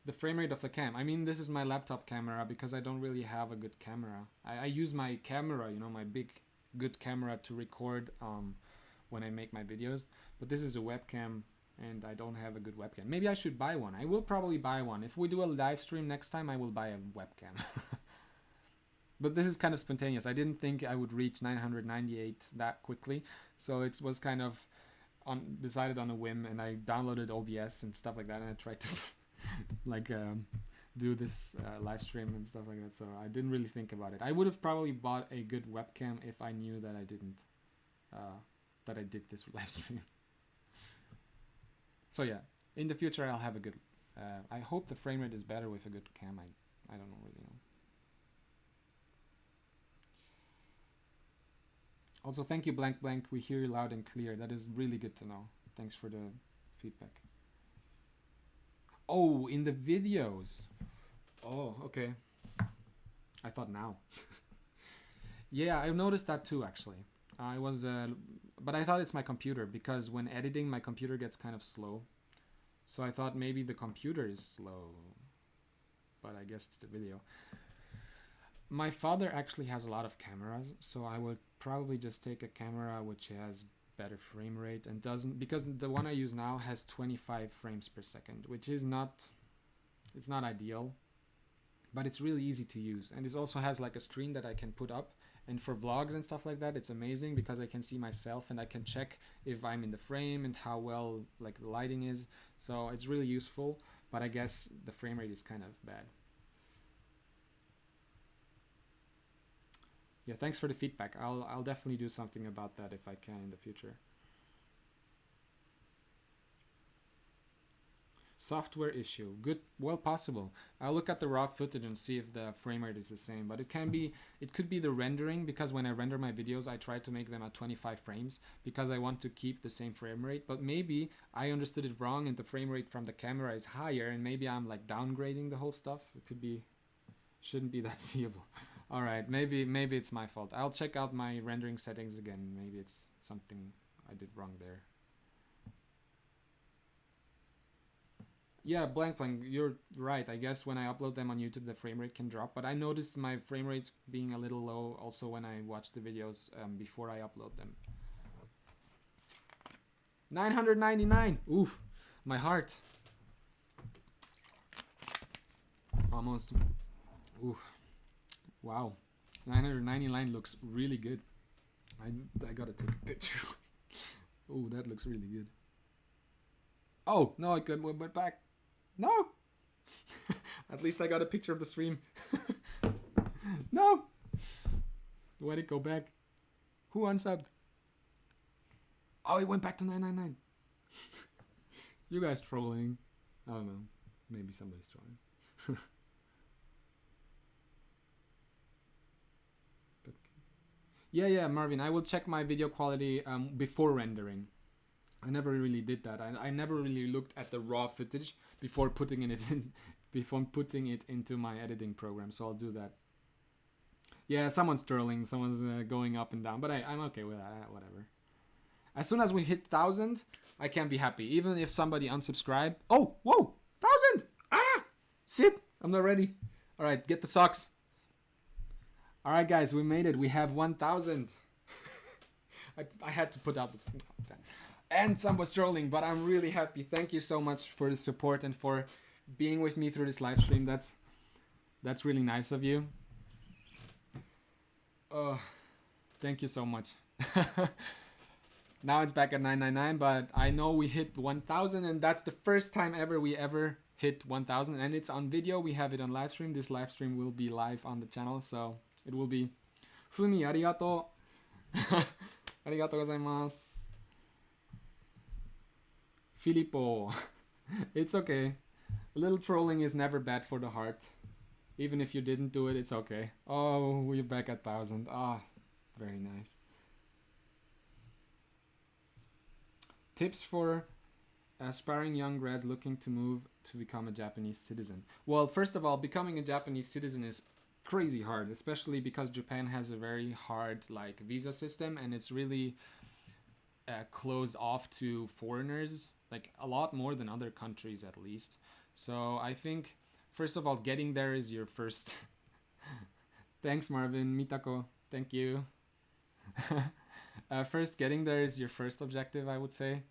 Speaker 1: The frame rate of the cam. I mean, this is my laptop camera because I don't really have a good camera. I use my camera, my big good camera to record when I make my videos. But this is a webcam and I don't have a good webcam. Maybe I should buy one. I will probably buy one. If we do a live stream next time, I will buy a webcam. But this is kind of spontaneous. I didn't think I would reach 998 that quickly. So it was kind of decided on a whim, and I downloaded OBS and stuff like that, and I tried to like do this live stream and stuff like that. So I didn't really think about it. I would have probably bought a good webcam if I knew that I didn't that I did this live stream. So yeah, in the future I'll have a good I hope the frame rate is better with a good cam. I don't really know. Also, thank you, Blank Blank. We hear you loud and clear. That is really good to know. Thanks for the feedback. Oh, in the videos. Oh, okay. I thought now. Yeah, I noticed that too, actually. I was, but I thought it's my computer because when editing, my computer gets kind of slow. So I thought maybe the computer is slow, but I guess it's the video. My father actually has a lot of cameras, so I would probably just take a camera which has better frame rate and doesn't, because the one I use now has 25 frames per second, which is not, it's not ideal, but it's really easy to use, and it also has like a screen that I can put up, and for vlogs and stuff like that it's amazing because I can see myself and I can check if I'm in the frame and how well like the lighting is, so it's really useful, but I guess the frame rate is kind of bad. Yeah, thanks for the feedback. I'll definitely do something about that if I can in the future. Software issue. Good, well possible. I'll look at the raw footage and see if the frame rate is the same, but it could be the rendering, because when I render my videos I try to make them at 25 frames because I want to keep the same frame rate, but maybe I understood it wrong and the frame rate from the camera is higher and maybe I'm like downgrading the whole stuff. It could be, shouldn't be that seeable. All right, maybe it's my fault. I'll check out my rendering settings again. Maybe it's something I did wrong there. Yeah, blank blank, you're right. I guess when I upload them on YouTube, the frame rate can drop. But I noticed my frame rates being a little low also when I watch the videos before I upload them. 999. Oof, my heart. Almost. Oof. Wow, 999 looks really good. I gotta take a picture. Oh, that looks really good. Oh, no, it went back. No! At least I got a picture of the stream. No! Why'd it go back? Who unsubbed? Oh, it went back to 999. You guys trolling. I don't know. Maybe somebody's trolling. But yeah, Marvin, I will check my video quality before rendering. I never really did that. I never really looked at the raw footage before putting it into my editing program. So I'll do that. Yeah, someone's trolling, someone's going up and down, but I'm okay with that. Whatever. As soon as we hit 1,000, I can be happy. Even if somebody unsubscribe. Oh, whoa, 1,000! Ah, shit, I'm not ready. All right, get the socks. All right, guys, we made it. We have 1,000. I had to put up this. And some was trolling, but I'm really happy. Thank you so much for the support and for being with me through this live stream. That's really nice of you. Thank you so much. Now it's back at 999, but I know we hit 1,000, and that's the first time ever we ever hit 1,000, and it's on video. We have it on live stream. This live stream will be live on the channel, so it will be. Fumi, arigato. Arigato gozaimasu. Filippo. It's okay. A little trolling is never bad for the heart. Even if you didn't do it, it's okay. Oh, we're back at 1,000. Ah, very nice. Tips for aspiring young grads looking to move to become a Japanese citizen. Well, first of all, becoming a Japanese citizen is crazy hard, especially because Japan has a very hard visa system, and it's really closed off to foreigners, a lot more than other countries at least. So I think, first of all, getting there is your first. Thanks, Marvin. Mitako. Thank you. First, getting there is your first objective, I would say.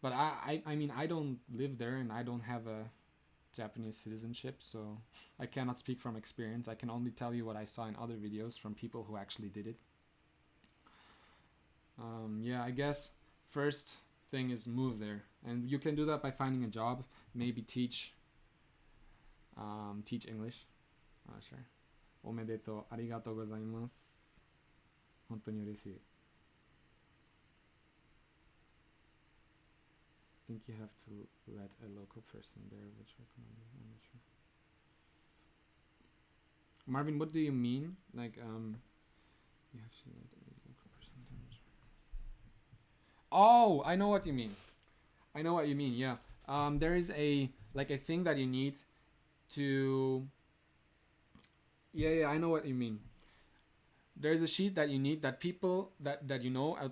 Speaker 1: But I mean, I don't live there and I don't have a Japanese citizenship, so I cannot speak from experience. I can only tell you what I saw in other videos from people who actually did it. Yeah, I guess first thing is move there. And you can do that by finding a job, maybe teach English. Sure. おめでとう。ありがとうございます。本当に嬉しい。I think you have to let a local person there, which recommended. I'm not sure. Marvin, what do you mean? You have to let a local person there. Oh, I know what you mean. Yeah. There is a thing that you need to. Yeah, I know what you mean. There's a sheet that you need that people that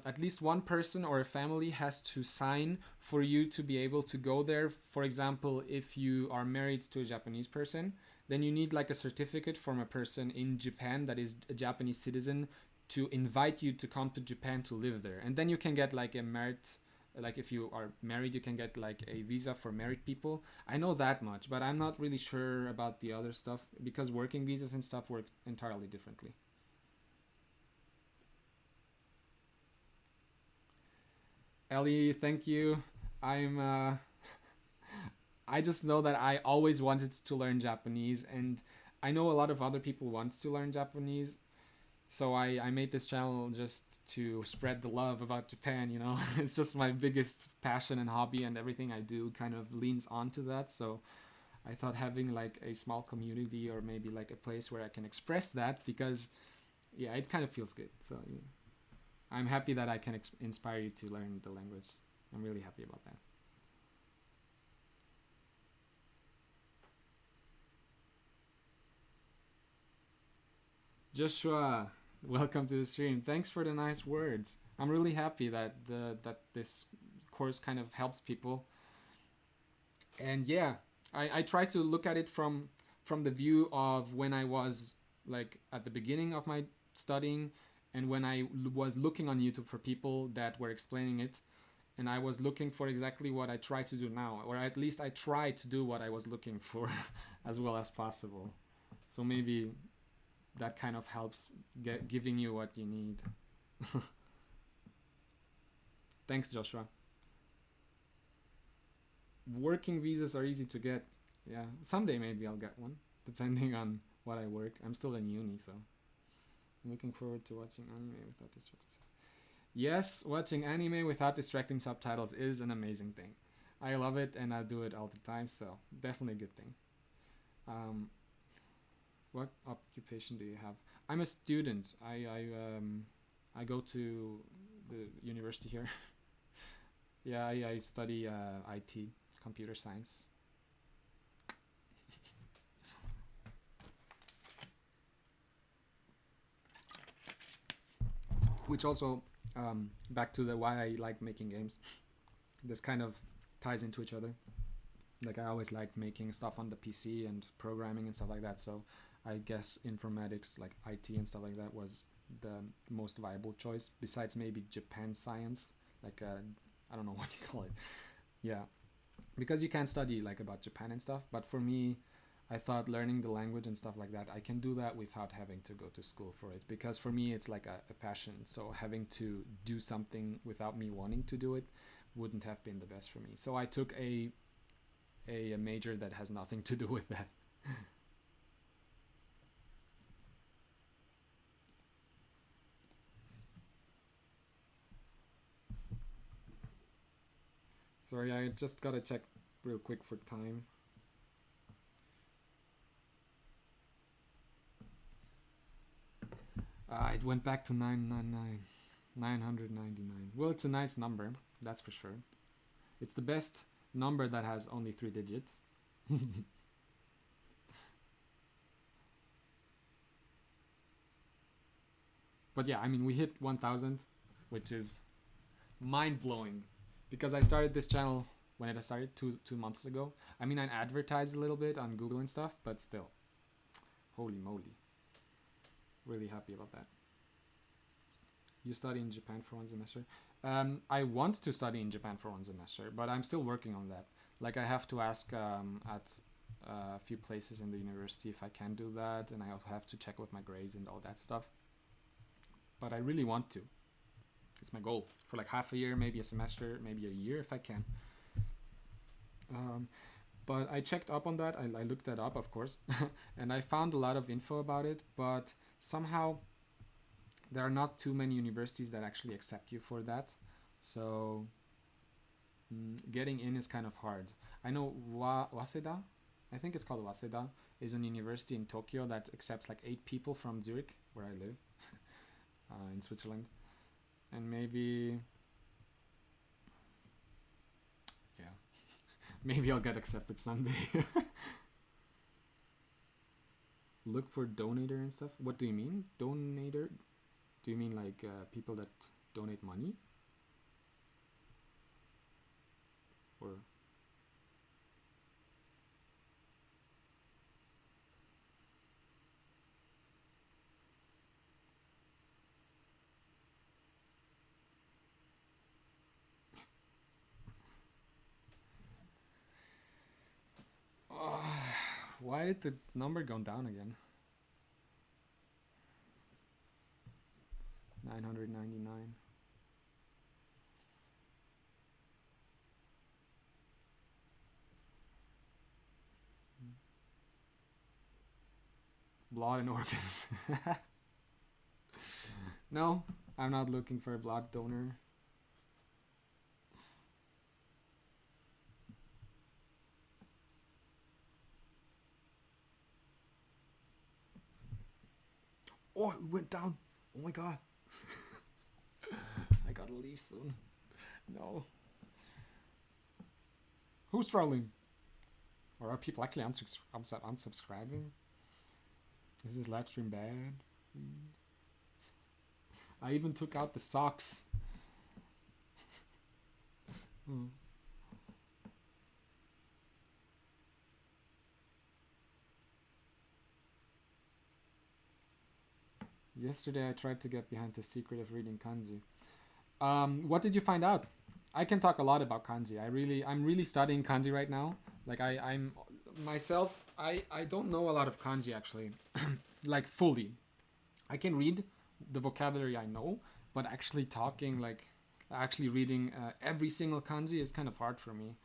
Speaker 1: at least one person or a family has to sign for you to be able to go there. For example, if you are married to a Japanese person, then you need a certificate from a person in Japan that is a Japanese citizen to invite you to come to Japan to live there. And then you can get a married, if you are married, you can get a visa for married people. I know that much, but I'm not really sure about the other stuff because working visas and stuff work entirely differently. Ellie, thank you. I just know that I always wanted to learn Japanese, and I know a lot of other people want to learn Japanese. So I made this channel just to spread the love about Japan, It's just my biggest passion and hobby, and everything I do kind of leans onto that. So I thought having a small community or maybe a place where I can express that, because yeah, it kind of feels good. So yeah. I'm happy that I can inspire you to learn the language. I'm really happy about that. Joshua, welcome to the stream. Thanks for the nice words. I'm really happy that this course kind of helps people. And yeah, I try to look at it from the view of when I was at the beginning of my studying, and when I was looking on YouTube for people that were explaining it, and I was looking for exactly what I try to do now, or at least I try to do what I was looking for as well as possible. So maybe that kind of helps giving you what you need. Thanks, Joshua. Working visas are easy to get. Yeah, someday maybe I'll get one, depending on what I work. I'm still in uni, so I'm looking forward to watching anime without distractions. Yes, watching anime without distracting subtitles is an amazing thing. I love it and I do it all the time, so definitely a good thing. Um, what occupation do you have? I'm a student. I go to the university here. Yeah, I study IT, computer science. Which also, back to the why I like making games. This kind of ties into each other. Like I always liked making stuff on the PC and programming and stuff like that. So I guess informatics, like IT and stuff like that, was the most viable choice. Besides maybe Japan science, like I don't know what you call it. Yeah, because you can study like about Japan and stuff. But for me, I thought learning the language and stuff like that, I can do that without having to go to school for it. Because for me, it's like a passion. So having to do something without me wanting to do it wouldn't have been the best for me. So I took a major that has nothing to do with that. Sorry, I just gotta check real quick for time. It went back to 999. 999. Well, it's a nice number, that's for sure. It's the best number that has only 3 digits. But yeah, I mean, we hit 1000, which is mind blowing. Because I started this channel when it started 2 months ago. I mean, I advertised a little bit on Google and stuff, but still, holy moly, really happy about that. You study in Japan for 1 semester? I want to study in Japan for 1 semester, but I'm still working on that. Like I have to ask at a few places in the university if I can do that, and I also have to check with my grades and all that stuff. But I really want to. It's my goal for like half a year, maybe a semester, maybe a year if I can. Um, but I checked up on that. I looked that up, of course, and I found a lot of info about it. But somehow there are not too many universities that actually accept you for that. So getting in is kind of hard. I know Waseda, I think it's called Waseda, is an university in Tokyo that accepts like 8 people from Zurich, where I live, in Switzerland. And maybe, yeah, maybe I'll get accepted someday. Look for donator and stuff. What do you mean, donator? Do you mean like people that donate money? Or why did the number go down again? 999. Blood and organs. No, I'm not looking for a blood donor. Oh, it went down. Oh my god. I gotta leave soon. No. Who's trolling? Or are people actually unsubscribing? Is this live stream bad? I even took out the socks. Hmm. Yesterday I tried to get behind the secret of reading kanji. What did you find out? I can talk a lot about kanji. I'm really studying kanji right now. Like I'm myself. I don't know a lot of kanji actually, like fully. I can read the vocabulary I know, but actually talking like actually reading every single kanji is kind of hard for me.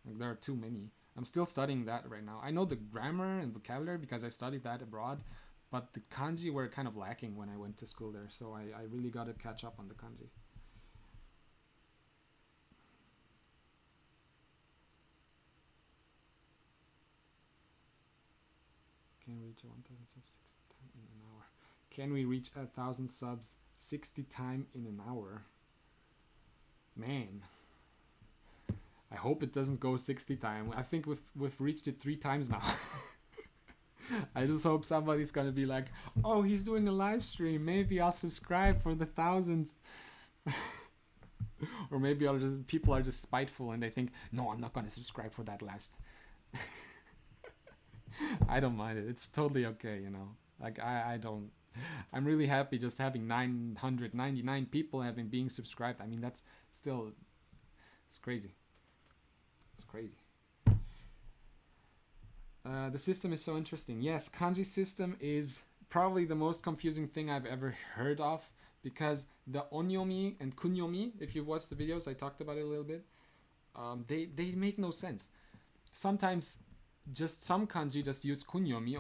Speaker 1: Like there are too many. I'm still studying that right now. I know the grammar and vocabulary because I studied that abroad, but the kanji were kind of lacking when I went to school there. So I really got to catch up on the kanji. can reach 1,000 subs 60 times in an hour. Can we reach 1,000 subs 60 times in an hour? Man, I hope it doesn't go 60 times. I think we've reached it 3 times now. I just hope somebody's gonna be like, oh, he's doing a live stream, maybe I'll subscribe for the 1,000th. Or maybe people are just spiteful and they think, no, I'm not gonna subscribe for that last. I don't mind it. It's totally okay, you know. Like I don't. I'm really happy just having 999 people being subscribed. I mean, that's still, it's crazy. It's crazy. The system is so interesting. Yes, kanji system is probably the most confusing thing I've ever heard of, because the onyomi and kunyomi, if you watch the videos, I talked about it a little bit, they make no sense. Sometimes just some kanji just use kunyomi,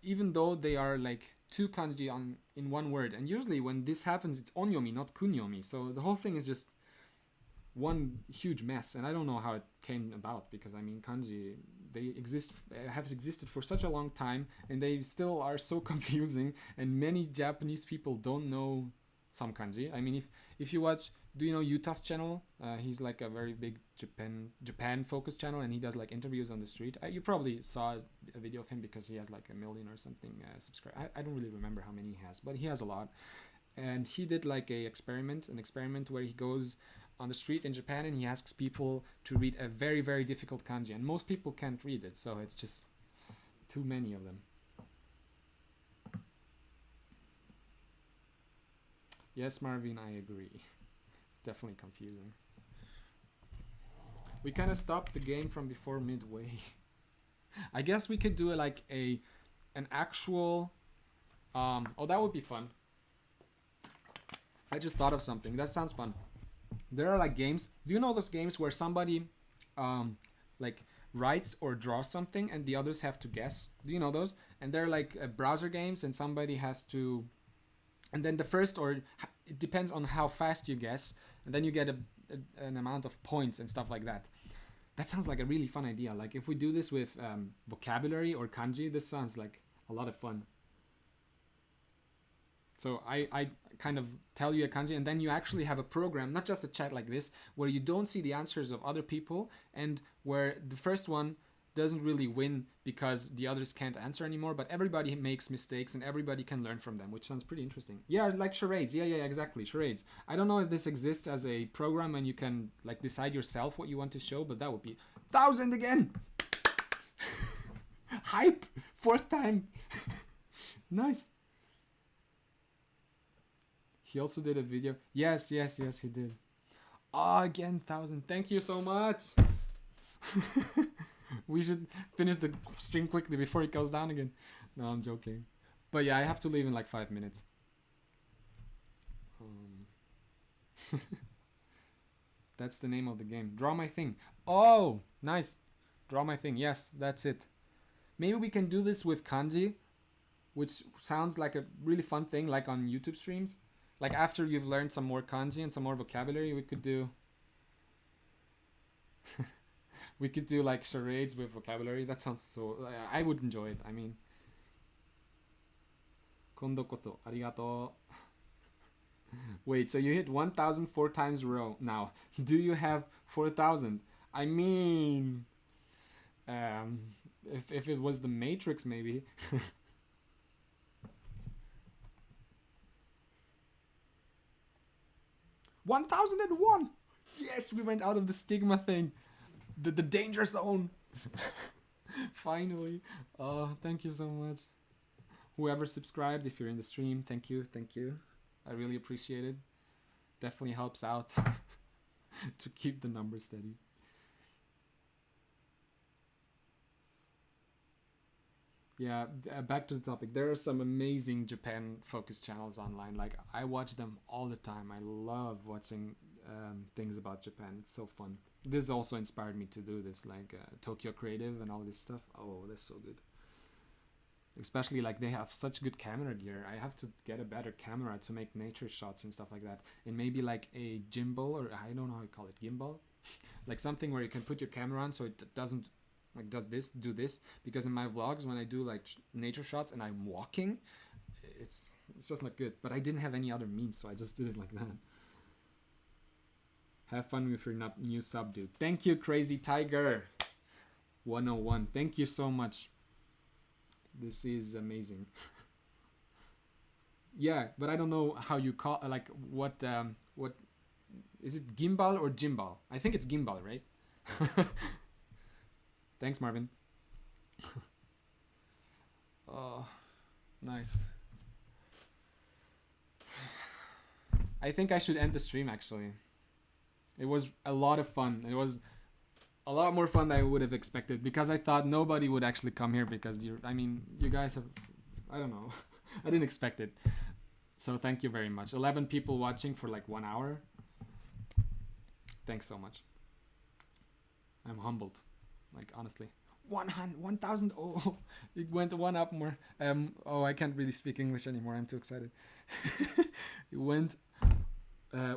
Speaker 1: even though they are like 2 kanji in one word. And usually when this happens, it's onyomi, not kunyomi. So the whole thing is just one huge mess, and I don't know how it came about, because I mean, kanji, they have existed for such a long time, and they still are so confusing, and many Japanese people don't know some kanji. I mean, if you watch, do you know Yuta's channel? He's like a very big Japan focused channel, and he does like interviews on the street. You probably saw a video of him because he has like 1 million or something subscribers. I don't really remember how many he has, but he has a lot. And he did like an experiment where he goes on the street in Japan and he asks people to read a very, very difficult kanji, and most people can't read it, so it's just too many of them. Yes, Marvin, I agree. It's definitely confusing. We kind of stopped the game from before midway. I guess we could do like an actual oh, that would be fun. I just thought of something. That sounds fun. There are like games. Do you know those games where somebody like writes or draws something and the others have to guess? Do you know those? And they're like browser games, and somebody has to, and then the first, or it depends on how fast you guess, and then you get an amount of points and stuff like that. That sounds like a really fun idea. Like if we do this with vocabulary or kanji, this sounds like a lot of fun. So I kind of tell you a kanji, and then you actually have a program, not just a chat like this, where you don't see the answers of other people, and where the first one doesn't really win because the others can't answer anymore, but everybody makes mistakes and everybody can learn from them, which sounds pretty interesting. Yeah, like charades. Yeah, exactly, charades. I don't know if this exists as a program and you can like decide yourself what you want to show, but that would be 1,000 again. Hype, 4th time. Nice. He also did a video. Yes, he did. Oh, again, 1,000. Thank you so much. We should finish the stream quickly before it goes down again. No, I'm joking. But yeah, I have to leave in like 5 minutes. That's the name of the game. Draw my thing. Oh, nice. Draw my thing. Yes, that's it. Maybe we can do this with kanji, which sounds like a really fun thing, like on YouTube streams. Like after you've learned some more kanji and some more vocabulary, we could do we could do like charades with vocabulary. That sounds so, I would enjoy it. I mean, kondo koso arigato. Wait, so you hit 1,000 4 times row now. Do you have 4,000? I mean, if it was the Matrix, maybe. 1,001! Yes, we went out of the stigma thing. The danger zone. Finally. Oh, thank you so much. Whoever subscribed, if you're in the stream, thank you. I really appreciate it. Definitely helps out to keep the numbers steady. Yeah, back to the topic. There are some amazing Japan-focused channels online. Like, I watch them all the time. I love watching things about Japan. It's so fun. This also inspired me to do this, like Tokyo Creative and all this stuff. Oh, that's so good. Especially, like, they have such good camera gear. I have to get a better camera to make nature shots and stuff like that. And maybe, like, a gimbal, or I don't know how you call it, gimbal? Like, something where you can put your camera on so it doesn't like does this, do this, because in my vlogs when I do like nature shots and I'm walking, it's just not good. But I didn't have any other means, so I just did it like that. Have fun with your new sub, dude. Thank you, Crazy Tiger 101. Thank you so much. This is amazing. Yeah, but I don't know how you call, like what is it, gimbal or gimbal? I think it's gimbal, right? Thanks, Marvin. Oh, nice. I think I should end the stream actually. It was a lot of fun. It was a lot more fun than I would have expected, because I thought nobody would actually come here, because you guys have, I don't know. I didn't expect it. So thank you very much. 11 people watching for like 1 hour. Thanks so much. I'm humbled. Like, honestly. 1,000. Oh, it went one up more. Oh, I can't really speak English anymore. I'm too excited. It went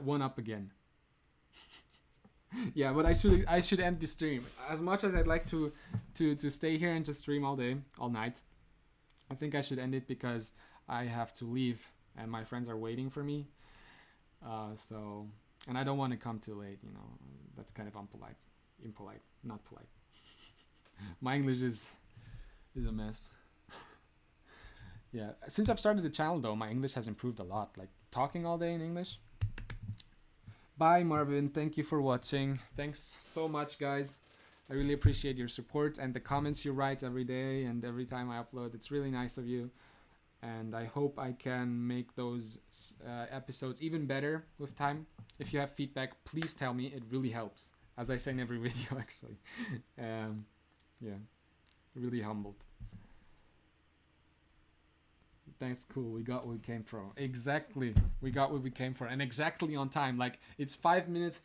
Speaker 1: one up again. Yeah, but I should end the stream. As much as I'd like to stay here and just stream all day, all night, I think I should end it because I have to leave and my friends are waiting for me. So, and I don't want to come too late. You know, that's kind of impolite, not polite. My English is a mess. Yeah, since I've started the channel though, my English has improved a lot. Like talking all day in English. Bye, Marvin. Thank you for watching. Thanks so much, guys. I really appreciate your support and the comments you write every day and every time I upload. It's really nice of you. And I hope I can make those episodes even better with time. If you have feedback, please tell me. It really helps. As I say in every video, actually. Yeah, really humbled. Thanks, cool. We got what we came for. Exactly. We got what we came for. And exactly on time. Like, it's 5 minutes.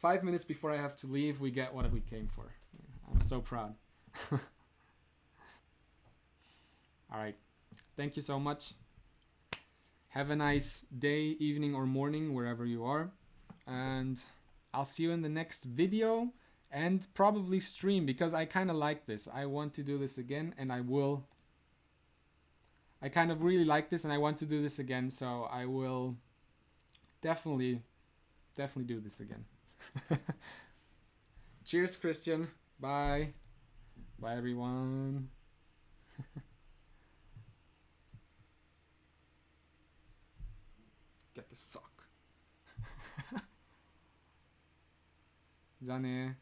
Speaker 1: 5 minutes before I have to leave, we get what we came for. I'm so proud. All right. Thank you so much. Have a nice day, evening, or morning, wherever you are. And I'll see you in the next video and probably stream, because I kind of like this. I want to do this again, and I will. I kind of really like this, and I want to do this again, so I will definitely do this again. Cheers, Christian. Bye. Bye, everyone. Get the sock. じゃあね